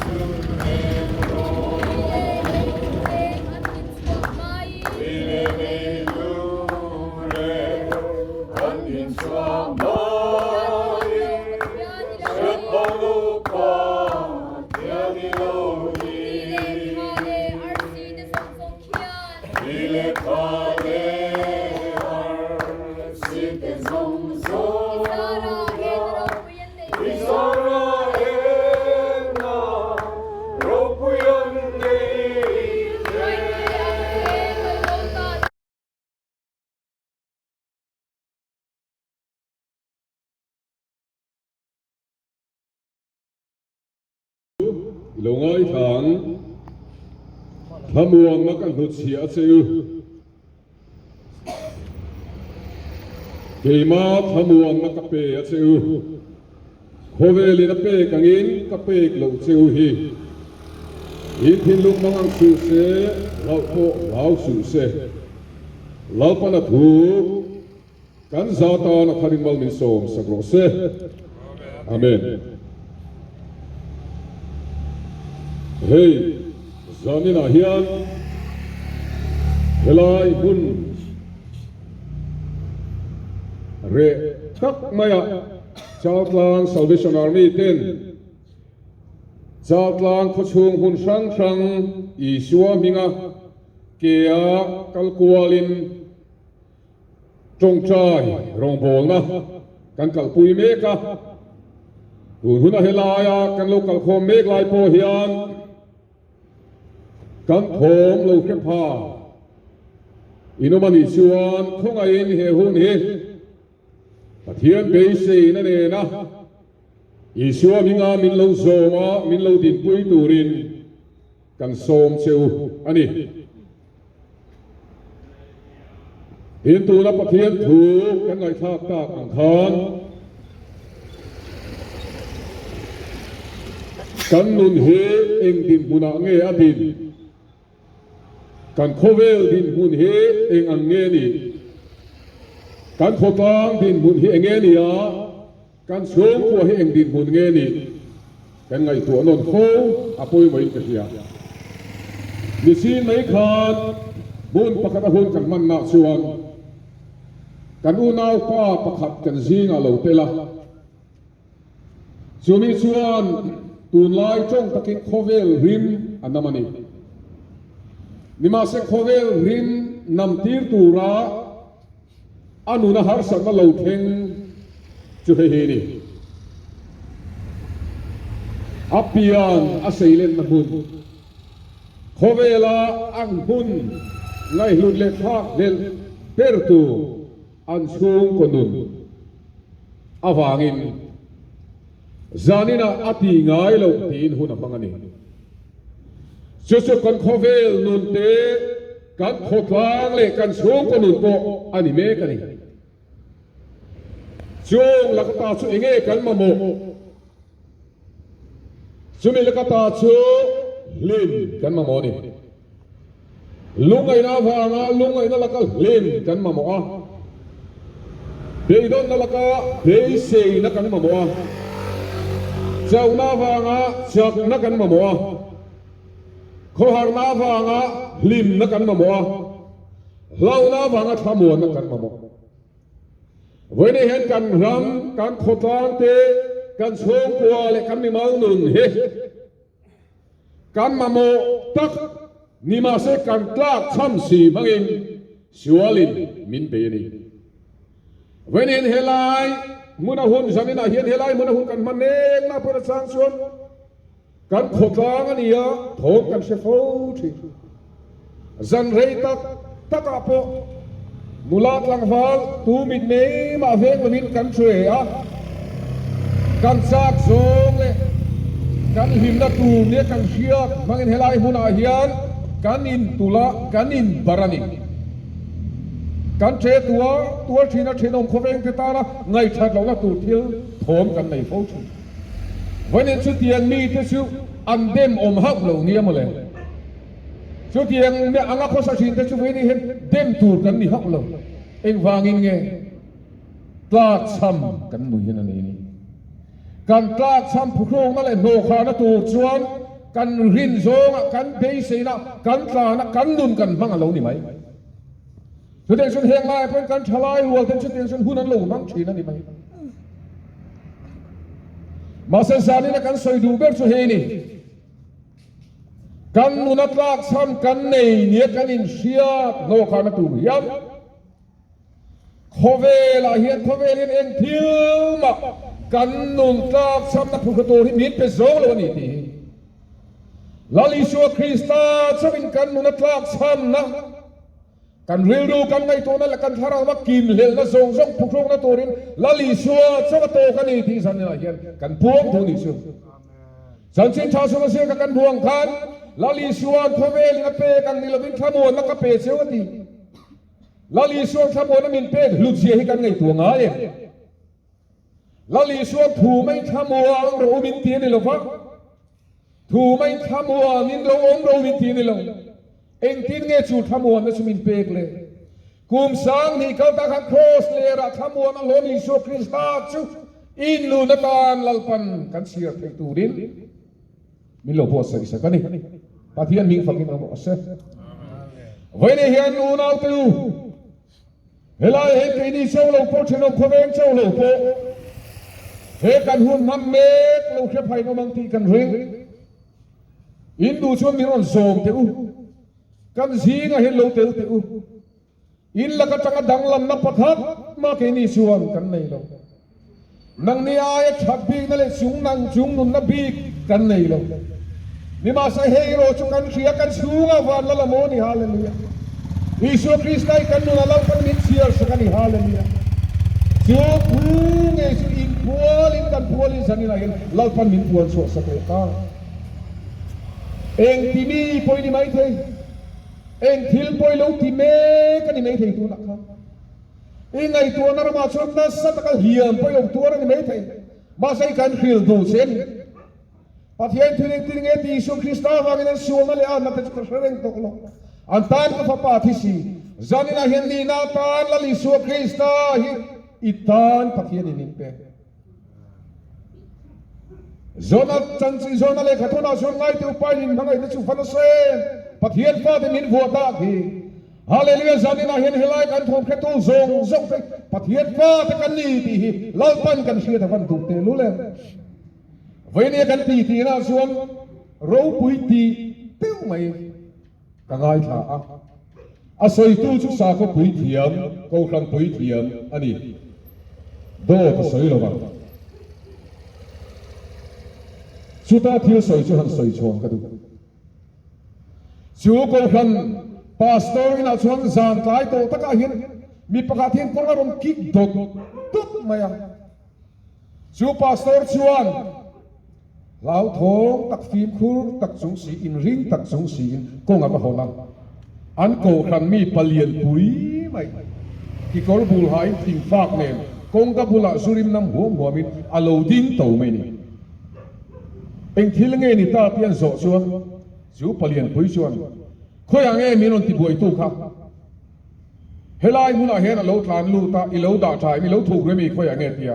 Ram ลงไอ้ถังพะม่วงมากันหุดเสียเสือเกมาพะม่วงมากระเปะเสือโคเวลินเปะกังอินกระเปะหลงเสือฮีอินพินลุงมังสุเสเราโคเราสุเสเราปนถูกันซาตานคาริมัลมิโซมสักโรเสอาเมนเฮ้ยจานินาเฮียนเวลาบุญเรตักมายาชาวกลาง Salvation Army เต้นชาวกลางขชุงหุ่นช่างอีชัวมิงะเกียกัลกัวลินจงใจรองโบงนะกันกัลปุยเมกะหุ่นเฮลายากันลูกกัลโคมเมกลายโพเฮียนกันโถมลูกเข้มพาอินุมันอิชวนคงไอ้เฮหุ่นเฮปะเทียนเบสีนั่นเองนะอิชวมิงามินลูโซมามินลูดินปุยตูรินกันโสมเชวอันนี้เห็นตัวนับปะเทียนถูกกันไงท่าตากอังคารกันนุนเฮเองดินบุญเงอดินกันโคเวลดินบุญเฮเองอังเงนี่กันโคตางดินบุญเฮเงนี่อ่ะกันชงกัวเฮเองดินบุญเงนี่กันไงตัวนนโคอปุยไม่กระเทียดิซีไม่ขาดบุญประคัตหุ่นกันมันนาชวนกันอุณาวป้าประคัตกันซีงาโลเตละชูมิชวนตูนไล่จงตะกินโคเวลริมอันนั้นมันนี่นิมาเซโคเวลริมนำตีร์ตูระอนุนาหารสังมาโลเทงจุเฮนี่อัปปีอันอาศัยเล่นนักบุญโคเวลาอังบุญไงหลุดเล็ดภาคเล่นเปิดตูอันสูงกว่านุนอาวางินจานินาอติง่ายเราตีนหุ่นบังอันนี้สุดๆกันโคเวลนุนเตกันโคตรางเลยกันสูงกว่านุนโตอันนี้เมกันนี่ช่วงลักตาช่วยเงี้ยกันมาโมช่วงลักตาช่วยลิมกันมาโมนี่ลุงไอ้นาฟางลุงไอ้นั่นละก็ลิมกันมาโมเบย์ดอนนั่นละก็เบย์เซย์นักกันมาโมเจ้านาฟางจักนักกันมาโมขอหารนาฟางลิมนักกันมาโมเล่านาฟางทำมวนนักกันมาโมวันนี้เห็นกันรำกันขดลางเตะกันโชว์กัวและกันมีมังหนึ่งเฮกันมาโมตักนี่มาเสกันกล้าช้ำสีมังเองชัวลินมินเปนี่วันนี้เฮลัยมุนาหุ่นฉันนี่นะเห็นเฮลัยมุนาหุ่นกันมันเองนะเพื่อสร้างส่วนกันขดลางอันนี้อ่ะโถกันเชฟทีจันเรตักตักอาโปมุลาตลังฟังตูมิดเมย์มาเวงวันนี้กันช่วยอ่ะกันซักโซงเลยกันหิมนัตูเนี่ยกันเชียร์มังอินเฮลัยมุนาเฮียนกันอินตุลากันอินบารานิกันเชตัวทีน่ะเชนมโคเวงเตตานะไงชัดเราละตูเที่ยวโถมกันในโฟชูวันนี้ชุดเตียงมีที่ชุดอันเดมอมฮักเหล่านี้มาเลยชุดเตียงเนี่ยอังกฤษสินที่ชุดนี้เห็นเดมตูกันนี่ฮักเหล่าเอ็งวางอินไงตลาดซ้ำกันหนุ่ยนั่นนี่กันตลาดซ้ำผู้ครองนั่นแหละโนคานะตูชวนกันรินโซงกันเบย์ซีนะกันตานะกันดุนกันบ้างเหล่านี้ไหมชุดเตียงชุดเฮงไล่เป็นกันทลายวัวกันชุดเตียงชุดหุ่นนั้นเหล่าบ้างชีนั่นนี่ไหมมาเส้นสายนี่นะกันสวยดูเบิกชุดเฮนี่กันนุนัตลากซ้ำกันในเนี่ยกันอินเชียโนคานะตูยับโคเวลาเฮียนโคเวลินเองทิวมากันนุนตลากซ้ำนับผู้กระโตที่มิดเป็นโซ่เลยวันนี้ลาลิชัวคริสตาจะเป็นกันนุนัตลากซ้ำนะกันเรียนรู้กันในตัวนั้นและกันทาราว่ากินเลี้ยงนะส่งผู้ครองนะตัวนี้ลาลิชัวจะกระโตกันนี่ที่สันนิษฐานกันพวงตัวนี้ชัว สันสินชาวสุมาเสียกันพวงคันลาลีสวนพเวลิเปกันนี่ละวินขโมยนักเปเสียวดีลาลีสวนขโมยนั้นมินเปลุดเสียให้กันไงตัวง่ายลาลีสวนถูไม่ขโมยเรามินตีนี่หรอฟังถูไม่ขโมยนินเรามินตีนี่หรอเองที่เงี้ยจูขโมยนั่นสมินเปกเลยกุมสังนี่เขาตะขันโคสเลระขโมยนั่นล้นอิสุคริสต์จูอินลูนตานลัลปันกันเสียไปตูดินมิโลพอสใส่กันนี่ปะเทียนมิงฟังกินเอาบ่เสไว้ในเฮียนนูนาตูเฮลาเฮกินี่โซโลโปชโนโคเวนโซโลโปเฮกันหุ่นน้ำเมกโลเคภัยนมังตีกันเร่งอินดูชวนมีรอนโซมเตอูกันซีงเฮลโลเตอูอินละก็จังดังลำนับปะทับมาเกนี่ชวนกันในเรานังนี่อายชับบีนั่นเลยสูงนังจุงนุนนับบีกันในเรานี่มาใส่เฮโร่จุกันเชียกันสูงอ่ะวันละละโมนี่ฮาเลลูยาอิสุคริสต์ได้กันนุนเรากันมิดเชียร์สักนี่ฮาเลลูยาจูพูเงยสุอินพัวลินกันพัวลินสันนี่ละเห็นเราพันมิดพัวสวดสักเลยก้าเองที่มีปอยนี่ไม่เทเองทิลปอยเราที่เมกันนี่ไม่เทตัวนะครับเองไงตัวนั้นมาชนนัสตะกันเหียมปอยตัวนั้นไม่เทมาใส่กันขิลดูเส้นปะเทียนที่นี่ที่นี่ที่อิสุคริสต์วางในส่วนนั่นเลยนับเป็นกระเรื่องตกลงอันตานกับปะที่สี่จานินาเห็นดีนาตานละอิสุคริสต์อิตานปะเทียนนี่เป็นจอนัดจันทร์จอนัดเลยขัดนาชนไงที่อุปนินทั้งไงที่สุฟันเซนปะเทียนฟ้าที่มินวัวตาที่ฮาเลลูยาจานินาเห็นเฮลัยกันทงแค่ตู้ทรงไปปะเทียนฟ้าที่กันนี่ที่เล่าปันกันเชื่อแต่วันถูกเตลุเลยเวเนียกันตีนะส่วนเราปุยตีเต้าไม่กังไงท่าอาศัยตู้ชุกสาก็ปุยเทียมก็ครั้งปุยเทียมอันนี้โดดก็สวยแล้วบ้างสุดท้ายที่สวยจะหันสวยชงกันดูชูก็ครั้งพาสเตอร์น่ะชวนจานกลายโตตะกาหินมีประกาศเทียนคนละรมคิดโดดตุ๊บไม่ยังชูพาสเตอร์ชวนลาวทองตักฟิล์มคูตักสงสีอินริงตักสงสีอินก็งับมาหัวลังอันโกครันมีปลียนปุยไม่ที่กอลบุลหายทิ้งฟากเนมกงกับบุลาสุริมน้ำหัวมิดอโลดิ้งโตไม่นี่เป็นที่ละเงนี่ตาเพียนโซชวนจูปลียนปุยชวนคุยอย่างเงี้ยมีนนที่บวยตู้ครับเฮลายมุนาเฮนอโลทานลูตาอิโลดาชายมีโลถูกด้วยมีคุยอย่างเงี้ยเพีย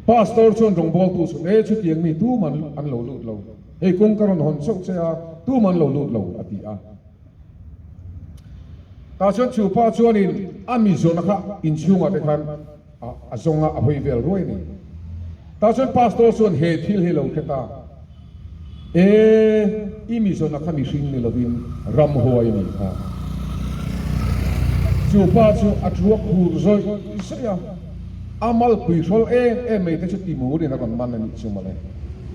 พาสตอร์ชวนตรงบอลตู้สุดชุดยังมีตู้มันอันโหลลุดโหลเฮ้ยคงกระรอนหอนส่งเสียตู้มันโหลลุดโหลอติอาตาชวนชูพาชวนอินอามิโซนะครับอินชูงาเด็กขันอาซงอาหอยเวลรวยนี่ตาชวนพาสตอร์ชวนเฮทิลเฮโลเกตาอิมิโซนะครับมีสิ่งนี้เราดินรำหัวนี่ชูพาชวนอัจฉริยะคูรซอยเสียอามัลคุยโซลไม่ได้ชุดที่มูดีนะกันมันนี่ชั่วมาเลย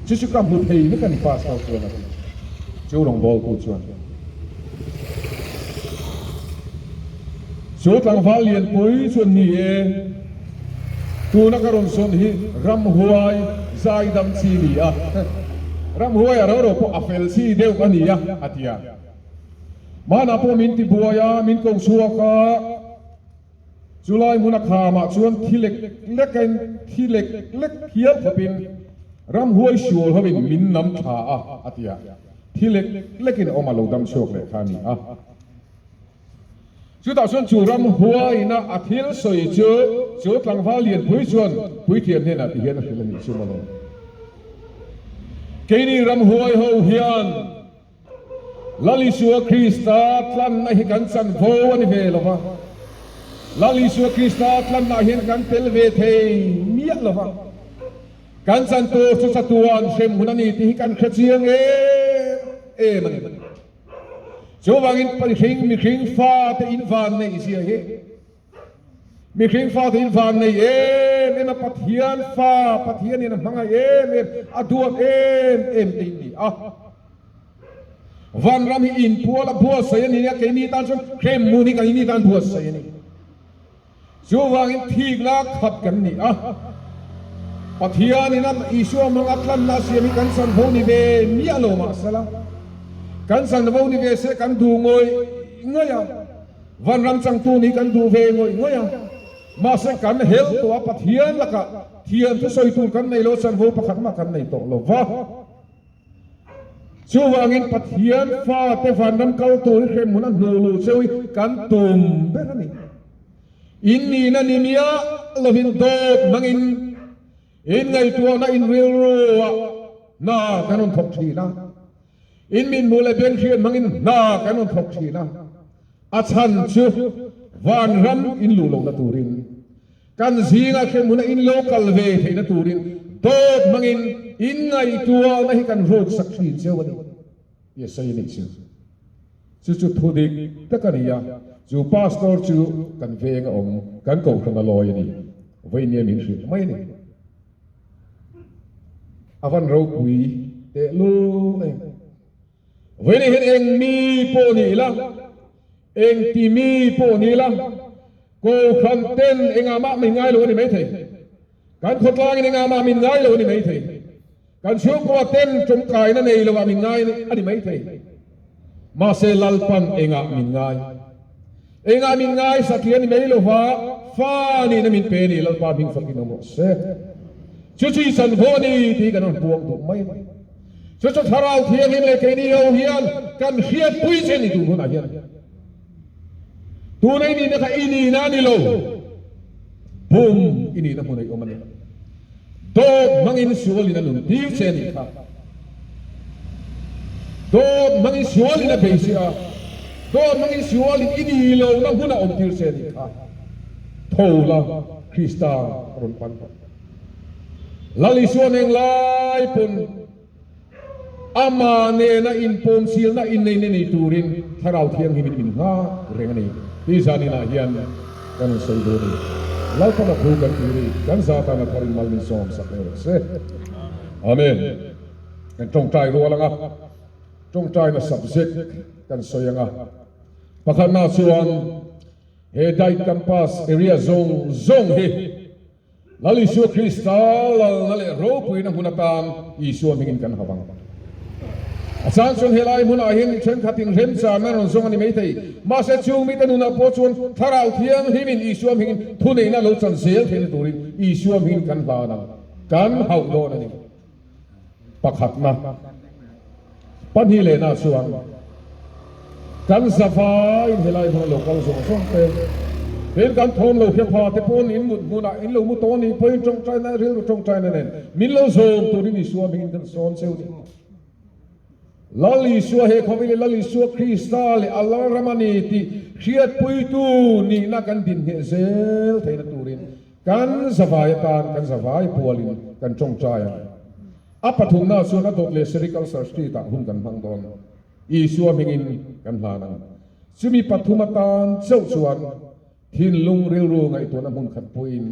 ชุดกำพูดเฮนี่กันฟาสต์เอาตัวนั้นชูลงบอลกูชวนชูตั้งฟ้าเลียนปุยชวนนี่ตัวนักการส่วนที่รำหัวใจดำซีนี่รำหัวเราพวกอัฟเฟลซีเดียวกันนี่อาทิยามาหน้าพวกมินติบัวยามินกงชัวกะจุลัยมุนักขามาชวนที่เล็กกันที่เล็กเขียวขบินรำหัวชัวขบินมินน้ำชาอาทิยาที่เล็กกินออกมาลงดำโชคเลยขานี่จุดต่อชวนจูรำหัวนะอาทิลสวยจูตั้งฟ้าเลียนปุยชวนปุยเทียนเนี่ยนะที่เห็นนะที่เราชั่วมาเลยเกนี่รำหัวเฮาเฮียนลาลิชัวคริสต์ตันให้กันสันโฟวันเวลวะลาลิชัวคริสต์ตันให้กันเทลเวเทมีอะไรวะกันสันโตสุสตุวันเชมหุนันี่ที่กันขจียงมันจูวังอินปริคิงมีคิงฟ้าที่อินฟานในอิสยาเฮมีคิงฟ้าที่อินฟานในนี่นะปัทยานฟ้าปัทยานนี่นะมังไงอดวงติงนี่วันรำให้อินพัวละพัวเสียนี่เนี่ยแกนี่ตานชนเข้มมูนี่กันนี่ตานพัวเสียนี่จูวังอินทีกลักขับกันนี่ ปะเทียนี่นั้นอิชัวมังอัตลันนาเสียมีกันสันโหนิเวมีอโลมาสละกันสันโหนิเวเสกันดูงอยงอยวันรันจังตูนี่กันดูเวงอยงอยมาเสกันเฮลตัวปะเทียนละกะเทียนทุสอยตูกันในโลสันโหปะขันมากันในโตโลวะชัวงอินปะเทียนฟ้าเตฟันน้ำเกาตูนี่เข้มมุนันหูลูเซวิกันตุ่มเบรนี่อินนี่นั่นนี่มีอะลวินโดมังอินไงตัวน่ะอินวิลรัวน่ากันนทกทีนะอินมินมูเลเบนเชียนมังอินน่ากันนทกทีนะอาชันชูวันรัมอินลูลงนัตูรินกันซีงาเข้มมุนันอินโลกัลเวทนัตูรินโดมังอินไงตัวน่ะให้กันโรคสักทีเจ้าวันนี้เยสายนิชิจุดทุดิกตะกันยาจูพาสตอร์จูกันเวงองกันเก่าขนาดลอยนี่ไว้เนี่ยมินสิไม่เนี่ยอาวันเราคุยเตลูเองเว้นเห็นเองมีโปนี่ละเองที่มีโปนี่ละกูขันเต้นเองอามาไม่ง่ายเลยนี่ไม่ถึงการขดลางเองอามาไม่ง่ายเลยนี่ไม่ถึงการช่วยกูเต้นจมกายนั่นเองเลยว่าไม่ง่ายนี่อันนี้ไม่ถึงมาเซลัลปันเองอาไม่ง่ายเองอาไม่ง่ายสักทีนี่ไม่รู้ว่าฟ้านี่นั่นมินเป็นนี่ลัลปันมิงฟักกินน้ำเสชุดสันโหนี่ที่กันพวงถูกไหมชุดทาราวเทียนเลยแค่นี้เอาเฮียนกันเฮียนปุ้ยเช่นนี้ถูกไหมเฮียนตัวไหนนี่นะคะอินี่นั่นนี่โลบุ้มอินี่นั่นคนไหนเอามันโดดมังอินชัวลินั่นนุ่นที่เช่นนี้ครับโดดมังอินชัวลินั่นเบสิอาโดดมังอินชัวลิอินี่โลนั่นคนน่ะอมที่เช่นนี้ครับโทละคริสตารุนปันlalu suaneng lai pun amane na impom sil na in nei turin tharau thiang hi min ha rengani ti sani na hian kan sei do ni lau pa na khu kan turi kan sa ta na tharin mal min som sak le se amen kan tong tai ro langa tong tai na subject kan soyanga pakhan na suan he dai campus area zong he lalu Yesus Kristus lalu roh pun nak gunakan Yesus mungkin kan hafang. Asan sun helai mun ahin chen kating remsa meron zong ani meitai. Masa chung mita nuna pochun tharau thiam himin Yesus mungkin thunei na lo chan sel thene turin Yesus mungkin kan lana kan hau do na ni. Pakhat na panhi le na suan kan safai helai mun lokal zong teเป็นการทนเราเพียงพอแต่พวกนี้มุดอินเรามุดตัวนี้เพื่อจงใจนะเรื่องจงใจนั่นเองมินเราโซมตัวนี้ชัวมินกันสอนเซลล์ลาลิชัวเฮคอมิลลาลิชัวคริสตัลอัลลอฮ์รามานีที่เชียดปุยตูนี่นักกันดินเฮเซลเทนตูรินกันสบายตานกันสบายปัวลินกันจงใจอัปทุมนาส่วนนักเลสริกัลสัสติตาหุ่นกันพังดอนอีชัวมินกันหานันซึ่งมีปฐุมตานเจ้าส่วนทินลุงเรียวรูไงตัวน้ำมันขัดปุยน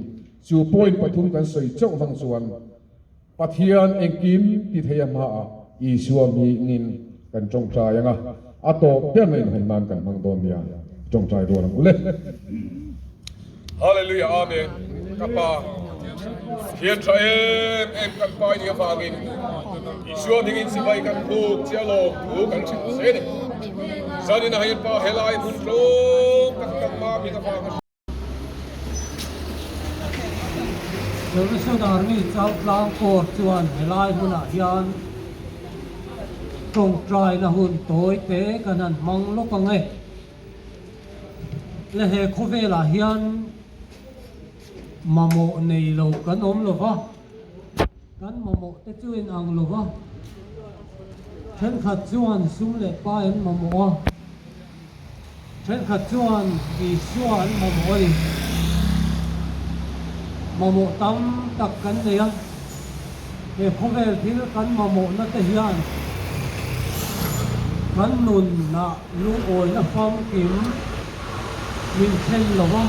จู่ปุยนปทุมกันใส่เจ้าฟังส่วนปะเทียนเองกิมที่เทียมหาอีชัวมีเงินกันจงใจยังไงอาโตเพี้ยนเลยเห็นมันกันบางตอนเนี่ยจงใจตัวนั้นเลยฮาเลลูยาอาเมนกับปาเทียนใจเอ็มกันไปเนี่ยฟังอินอีชัวมีเงินสิไปกันผูกเจ้าโลกผูกกันชิบเส้นซาดินาเห็นปาเฮลัยบุญโลกันมามีกับปาเดี๋ยวเราจะมีเจ้าลางโกดส่วนเฮลัยหุ่นอาญานตรงใจนะหุ่นโตยเตะกันนั่นมังลูกกังไงและเฮโคเวลาเฮียนมาโมในโลกันอมโลวะกันมาโมเตจุนอังโลวะฉันขัดจวนซุ่มเล็กป้ายมาโมฉันขัดจวนดีจวนมาโมดิมาโมตั้มตักกันเลยเฮโคเวลที่กันมาโมนั่นเทียนกันนุนนะลูกโอยนะฟังกิมมินเช่นหรอวะ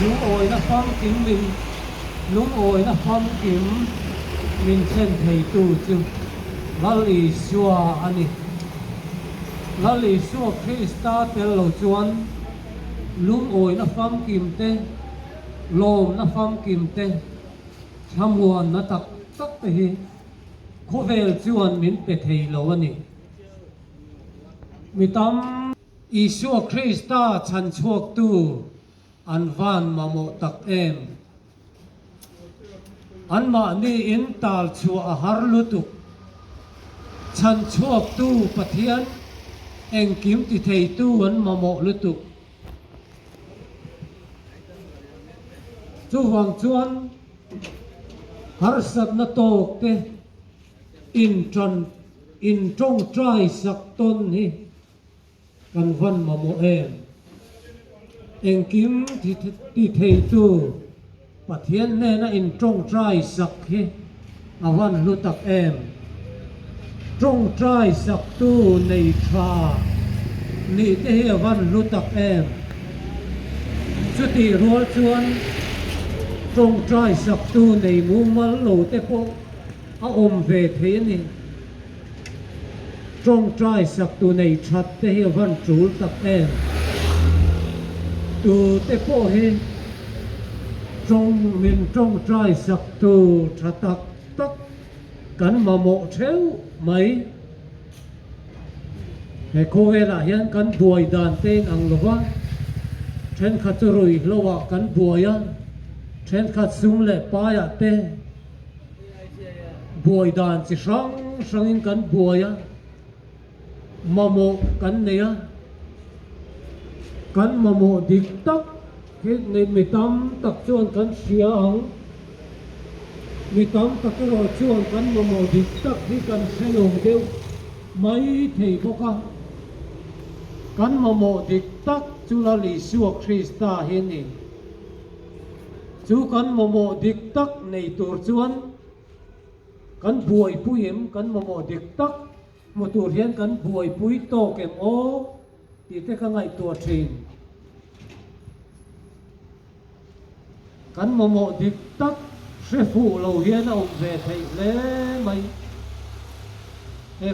ลูกโอยนะฟังกิมมินลูกโอยนะฟังกิมมินเช่นไทยตูจึงลาลิชัวอันนี้ลาลิชัวคริสตาเตลโลจวนลูกโอยนะฟังกิมเต โลมนะฟังกิมเตชามวนนะตักตักเตhiโคเวลจวนมินเปเทโลวนี่มิตามอิสุคริสตาฉันชวกตูอันวันมาโมตักเอมอันมานี่อินตาลชัวอาหารลุตุฉันชวกตูปะเทียนเองกิมติเทตูอันมาโมลุตุจูวังจวนหารสัตนโตกเตอินจงใจสักตนนี่กันวันมาโมเองกิมที่เทตูปะเทียนแน่นะอินจงใจสักที่อาวันลุตักจงใจสักตูในชานี่เทวันลุตักสุติรัวชวนจงใจสักตูในมุมมันโลเตปกอาอมเวทนี่จงใจสักตูในชัดเตวันจูลตักตูเตปกเฮจงมินจงใจสักตูชัดตักกันมาโมเชวไหมให้โคเวลาเห็นกันบวยดานเต้นอังลวะเช่นขัดรุยละวะกันบวยเช่นขัดซุ่มเล่ปายเต้บวยดานสิช่างอินกันบวยมาโมกันเนี่ยกันมาโมดิกตักคิดในมิตามตักชวนกันเสียงมิตามตักรอชวนกันมาโมดิกตักที่กันเสียงเดียวไม่เที่ยวกันกันมาโมดิกตักจุลลิสุคริสตาเห็นนี่จูกันมาโมดิกตักในตัวชวนกันบวยผู้หญิงกันมาโมดิกตักมาตัวเรียนกันบวยผู้โตเก็มโอที่เทกันไงตัวชินกันมาโมดิกตักเชฟูเราเรียนเอาเวทให้เล่ไหม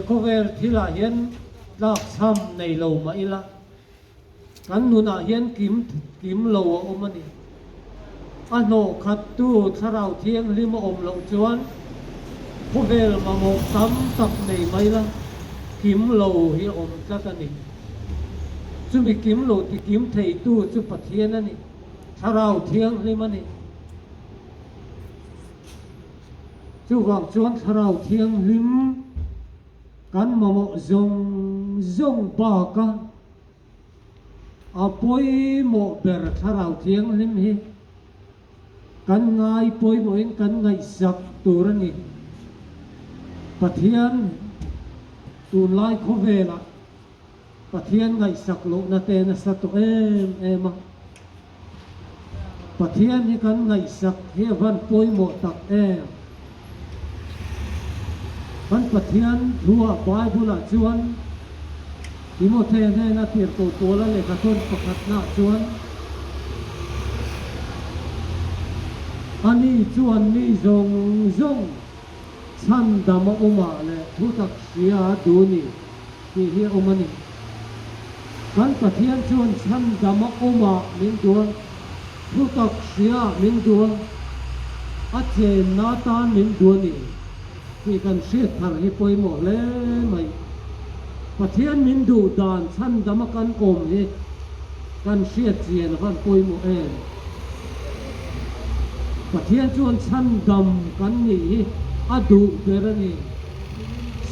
โคเวลที่ละเห็นลักซ้ำในโลมาอีละกันนุนาเห็นกิมโลอมันนี่อันโนขัดตู้ทาราวเทียงลิมอมโลจวนโคเวลมาโมซ้ำตักในไม่ละกิมโลฮิอมจัตนี่จุมีกิมโลที่กิมเทตู้จุปะเทียนนั่นนี่ทาราวเทียงลิมันนี่จุวางจวนทาราวเทียงลิมกันมาโมจงปากะอาปอยโมเบอร์ทาราวเทียงลิมฮีกันไงปอยโมเองกันไงสักตัวนี่ปะเทียนตูนไล่โคเวละปะเทียนไงสักโลนาเตนะสัตว์มาปะเทียนนี่กันไงสักเฮวันปอยโมตักมันปะเทียนทัวบายบุละจวนอิโมเทนให้นาเทียนตัวละเลยกระตุ้นประคัดหน้าจวนอันนี้จวนนี่จงฉันดำอุมาเลยทุตักเสียดูนี่ที่เฮียอุมานี่กันปะเทียนจวนฉันดำอุมามินดวนทุตักเสียมินดวนอาเจนาตานมินดวนนี่ที่กันเสียทางให้ปล่อยหมดเลยไหมปะเทียนมินดูดานฉันดำกันอมนี่กันเสียเจียนกันปล่อยหมดปะเทียนจวนฉันดำกันนี่อดูเดรนี่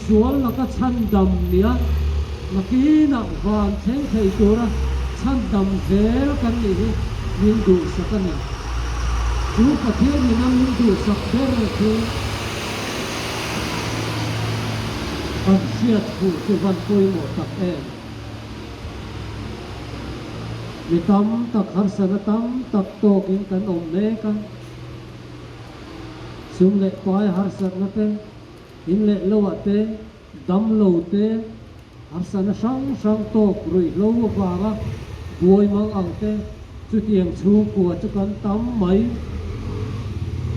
สวนแล้วก็ฉันดำเนี่ยเมื่อกี้นักวานเช่นเคยตัวละฉันดำเจรกันนี่มินดูสักนี่ดูปะเทียนนี่นะมินดูสักเดรคืออันเสียผู้ที่วันป่วยหมดตักมีตั้มตักหันสนตั้มตักโตกินกันอมเล่กันซุ่มเล็กปลายหันสนเตอินเล็กโลเตดำโลเตหันสนช่างโตกรุยโลวาระบวยมังอังเตจุดเอียงชูกัวจุกันตั้มไหม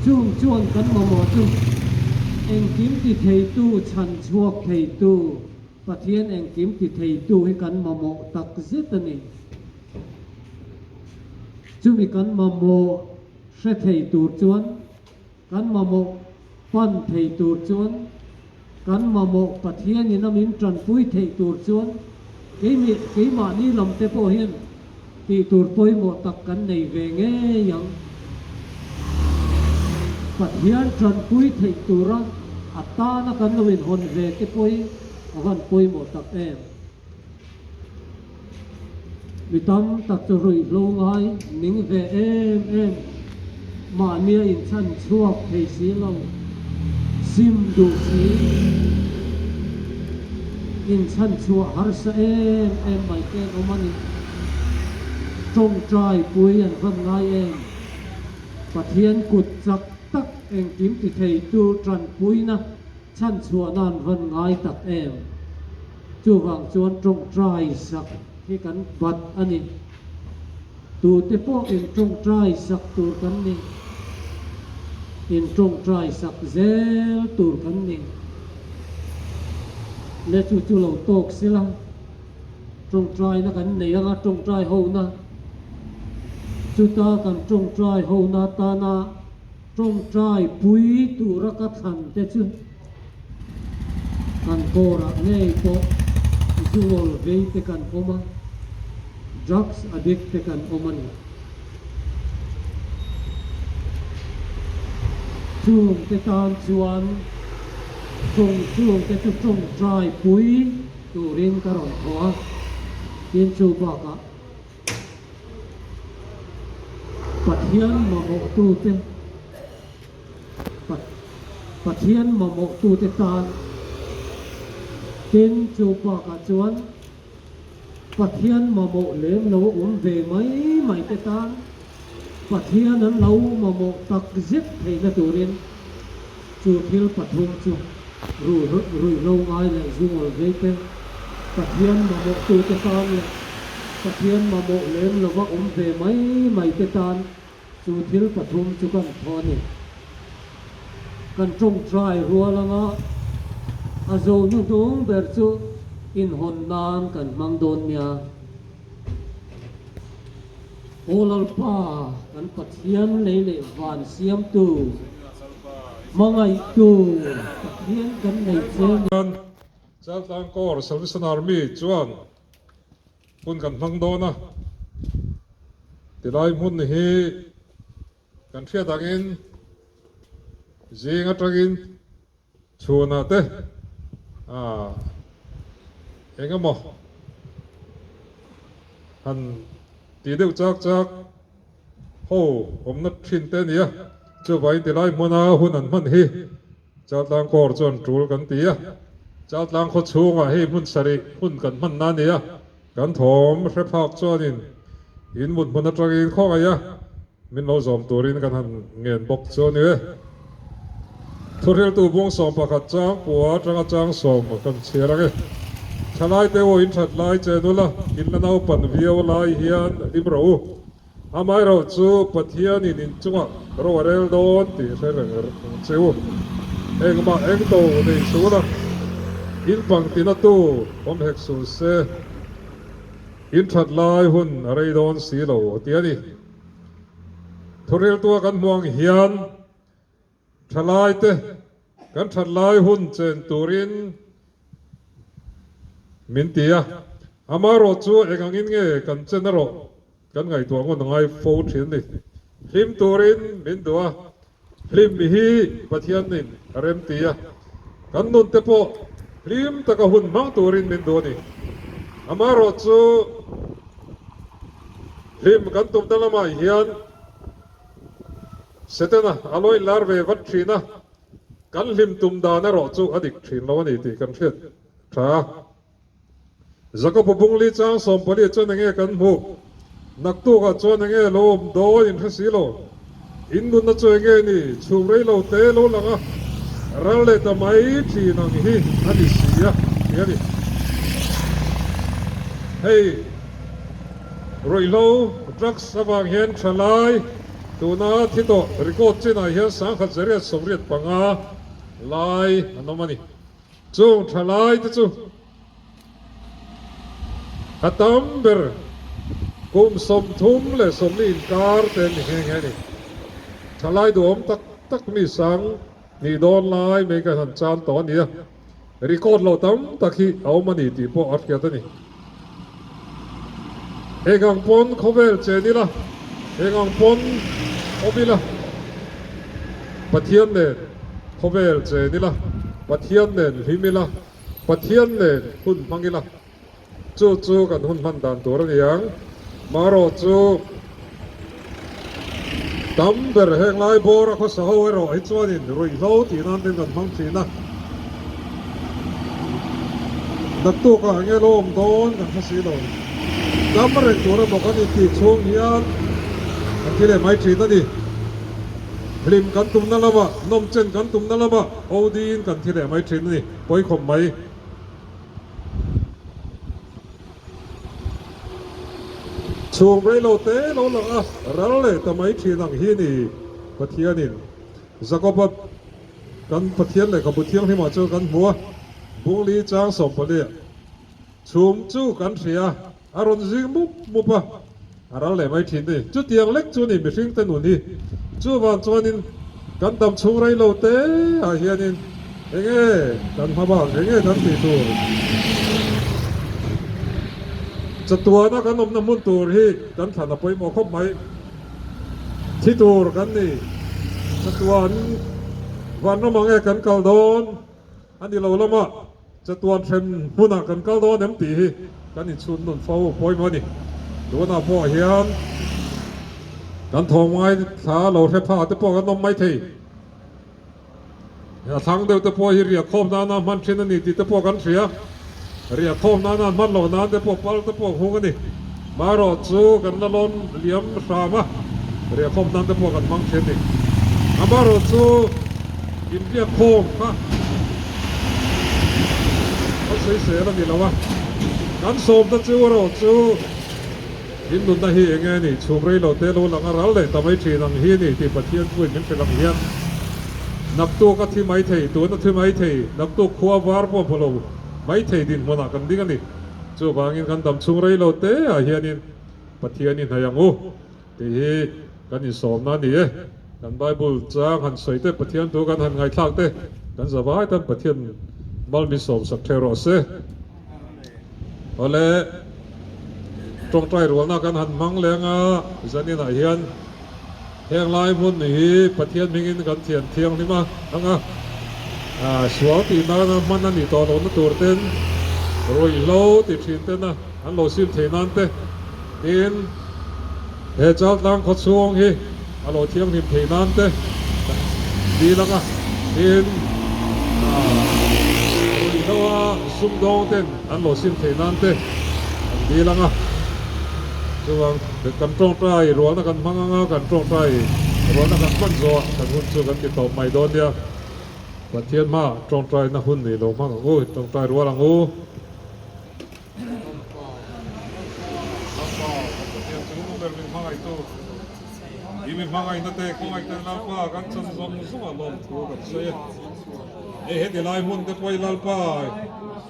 จุ่มจวนกันมาหมดจุ่มเองกิมติเทตูฉันชั่วเทตูปะเทียนเองกิมติเทตูให้กันมาโมตักซิตนี่จุมีกันมาโม เสถยตูจวนกันมาโมปั้นเทยตูจวนกันมาโมปะเทียนี่น้ำมินจันปุ้ยเทยตูจวนกี่มานี่ลำเตโปเห็นตีตูปุ้ยโมตักกันในเวงเงยังปะเทียนจันปุ้ยเทยตูระอัตตานักันวินหนเวกปุ้ยกันปุ้ยโมตักเอ็มมีตั้มตักจะรุ่ยลงไห้นิ่งเวเอ็มมาเนียอินชันชวกเทสีเราซิมดูสีอินชันชัวฮาร์สเอ็มไม่เก่งอมันจงใจปุยอันฟังไงเองปะเทียนกุดจักตักเองกิมติเทตูจันปุยนะชันชัวนานฟังไงตักเอ็มจู่วังจวนจงใจสักที่กันบัดอันนี้ตูเตโปเองจงใจสักตูกันนี่อินจงใจสักเซลตูกันนี่และจู่ๆเราตกสิละจงใจนะกันนี่ยังจงใจโหนะจุตากันจงใจโหนะตานะจงใจปุยตูรักทันเตจุกันโกระเงยโปจูวอลเวย์เตกันโอมาdrugs addictเตกันโอมันช่วงเตตานชวนช่วงเตจุจงใจปุยตูเรียนกระรอนหัวยินจูบากะปัทเทียนมาโมตูเตปัทเทียนมาโมตูเตตานยินจูบากะจวนปัทเทียนมาโมเลี้ยงเราเวไม่เตตานปัทเทียนนั้นเรามาโมตักจิตให้ละตูเรียนจูพิลปัทุมจูรุ่ยลงไอเลยจูงอลเวเตปัทเทียนมาโมตูเตตานเลยปัทเทียนมาโมเลี้ยงเราเวไม่เตตานจูพิลปัทุมจูกันพอนี่กันจงใจรัวละงะอาโจนุ่งตุงเบิร์จูอินหอนนานกันมังโดนเนียโอลปากันปัทเทียนเลยวันเสียมตูมังไอตูปัทเทียนกันในเจ้าเจ้าตังกอร์สวิสนาร์มีจวนปุ่นกันมังโดนะติไลมุนฮีกันเทียดังอินจีงัตกินชูนาเตเองก็มอหันตีเดียวจักโหผมนัดชินเตนี่จะไปติไลมุนาหุ่นอันมันฮีเจ้าตังกอร์จวนจูกันตีเจ้าตังเขาชูว่าให้มุนสริหุ่นกันมันนั่นนี่กันถมเรพักจวนินอินมุนมันนัดกินข้อไงมินเราสอมตัวรินกันหันเงินบกจวนี่ทุเรียนตัวบงสอมปากจังปัวจังจังสอมกันเชียร์กันชลายเตวอินชัดลายเจนุละอินละนาปันวิวลายเฮียนริบรูอาไม่เราจูปัทยานินจังเราเรลโดนตีเสร็จแล้วเจ้าเองมาเองโตในสุละอินปังตินาตูผมเฮกสูเซอินชัดลายหุ่นอะไรโดนสีเหลวตีนี่ทุเรียนตัวกันมองเฮียนทลายเตกันทลายหุ่นเจนตูรินมินตียอามาโรจูเองอินเงกันเจนโรกันไงตัวงนไงโฟชินนี่ฮิมตูรินมินตัวฮิมฮีปัทยันนินเรมตียกันนุนเตโปฮิมตะกหุ่นมังตูรินมินตัวนี่อามาโรจูฮิมกันตุมตะละมาเฮียนเสร็จนะอร่อยลาร์เววัดชีนะกันลิมตุมดานะรอจูอดิกชีนแล้วนี่ตีกันเทียดช้าจะก็ปุ่งลีจ้างสมปลีจนเงี้ยกันหูนักตัวก็จนเงี้ยโลมโดอินทศีโลอินดุนนะจนเงี้ยนี่ชูเรโลเตโลละก็รัลเลตไม่ทีนังฮีอันนี้เสียเนี่ยนี่เฮ้ยรอยโลดรักสว่างเห็นฉลายตัวน่าที่โตริโกจิน่าเฮียสังขจริยสมฤทธิ์ปังอาลายอันนั้นมันนี่จูงทลายที่จูฮัตตัมเบอร์กุมสมทุมเลสมนินการเต็นเฮงเฮนี่ ทลายดวมตักมีสังมีโดนลายไม่กันหันจานตอนนี้รีคอร์ดเราตั้มตะกี้เอามันนี่ตีพวกอัดเกียร์ตัวนี้เอกังปนเขาเวลเจนี่ละเอกังปนโอบิละปะเทียนเนี่ยเขาเวลเจนี่ละปะเทียนเนี่ยหิมิละปะเทียนเนี่ยหุ่นพังกิละจูกันหุ่นพันดันตัวนี้ยังมารอจูตั้มเบอร์แห่งลายโบราเขาสาวไว้รอไอ้จวนนี่รวยเล่าตีนั่นเป็นกันพังทีนะนักตัวก็เงี้ยลมโดนกันภาษีลมตั้มเรื่องตัวเราบอกกันอีกทีช่วงนี้อันที่เรียกไม่ทีนั่นดิพลิมกันตุ่มนั่นละวะนมเจนกันตุ่มนั่นละวะโอดีนกันที่เรียกไม่ทีนั่นนี่ปล่อยข่มไหมช่วงไรเราเตะเราหลังเราเลยแต่ไม่ทีนั่งฮีนี่ปะเทียนินจะก็แบบกันปะเทียนเลยกับปะเทียงที่มาเจอกันหัวบุรีจางสมปะเนี่ยชุมจูกันเสียอารมณ์จิงมุปะเราเลยไม่ทีนี่จุดเตียงเล็กจุดนี่ไม่ทิ้งแต่หนุนนี่จูบานจวนินกันดำช่วงไรเราเตะเฮียนินเองกันพะบ้างเองกันตีตัวจะตัวนักนมน้ำมันตัวที่กันฐานไปหมอคบไหมที่ตัวกันนี่จะตัววันน้ำมันกันเกาโดนอันนี้เราละมาจะตัวเทมหุ่นกันเกาโดนเต็มตีกันนี่ชุนนุ่นเฝ้าปอยมานี่ดูน่าพ่อเฮียนกันทองไม้ขาเราแทบผ้าแต่พอกันนมไม่ทีทางเดียวแต่พอเรียกคมนานามันเช่นนี้ที่แต่พอกันเสียเรียกคมนานามันเหล่านั้นแต่พวกปัลแต่พวกหงกันนี่มารอจูกันละล้นเลี้ยมสามะเรียกคมนั้นแต่พวกกันมังเช่นนี้มารอจูกินเรียกคมฮะเขาเสียแล้วนี่แล้ววะกันสมแต่จูรอจูยินดุนตาฮีเองนี่ชูบริโลเตโลหลังอะไรเลยแต่ไม่ชีนังฮีนี่ที่ประเทศพูดมันเป็นลำเฮียนนับตัวก็ที่ไม่เทตัวนั่นที่ไม่เทนับตัวขวาวาร์ปพลาวไม่เทดินมันนักกันดีกันนี่จูบางอินกันดำชูบริโลเตะเฮียนี่ประเทศนี่หายังงูที่กันนี่สมนั่นนี่กันไบเบิลจ้างหันใส่เตะประเทศตัวกันหันไงทางเตะกันสบายแต่ประเทศบัลมิสมสักเทโรเซ่อะไรตรงใจรัวนักกันหันมังเลงจันนี่น่ะเฮียนเฮียงลายมุ่นนี่ประเทศมิงินกันเทียนเทียงนี่มาอังสวตีนามันนั่นนี่ตอนนั้นตัวเต้นรวยโลติดชินเต้นนะอันโลซิมเทนันเต้อินเฮจัลตังขดช่วงฮีอันโลเทียงทิมเทนันเต้ดีแล้วก็อินรวยโลซุ่มดองเต้นอันโลซิมเทนันเต้ดีแล้วก็ช่วงกันตรงใจรัวนักกันมังงากันตรงใจรัวนักกันปั้นโซ่กันหุ่นช่วยกันติดต่อไม่โดนเดียวประเทศมาตรงใจนักหุ่นนี่ลงมาโอ้ยตรงใจรัวหลังโอ้อีมีมังไงนั่นเตะคงไอ้เต้นลาป้ากันชนสมมุสมาลงตัวกันเสียเฮ้ยเดี๋ยวไล่หุ่นจะไปลาป้า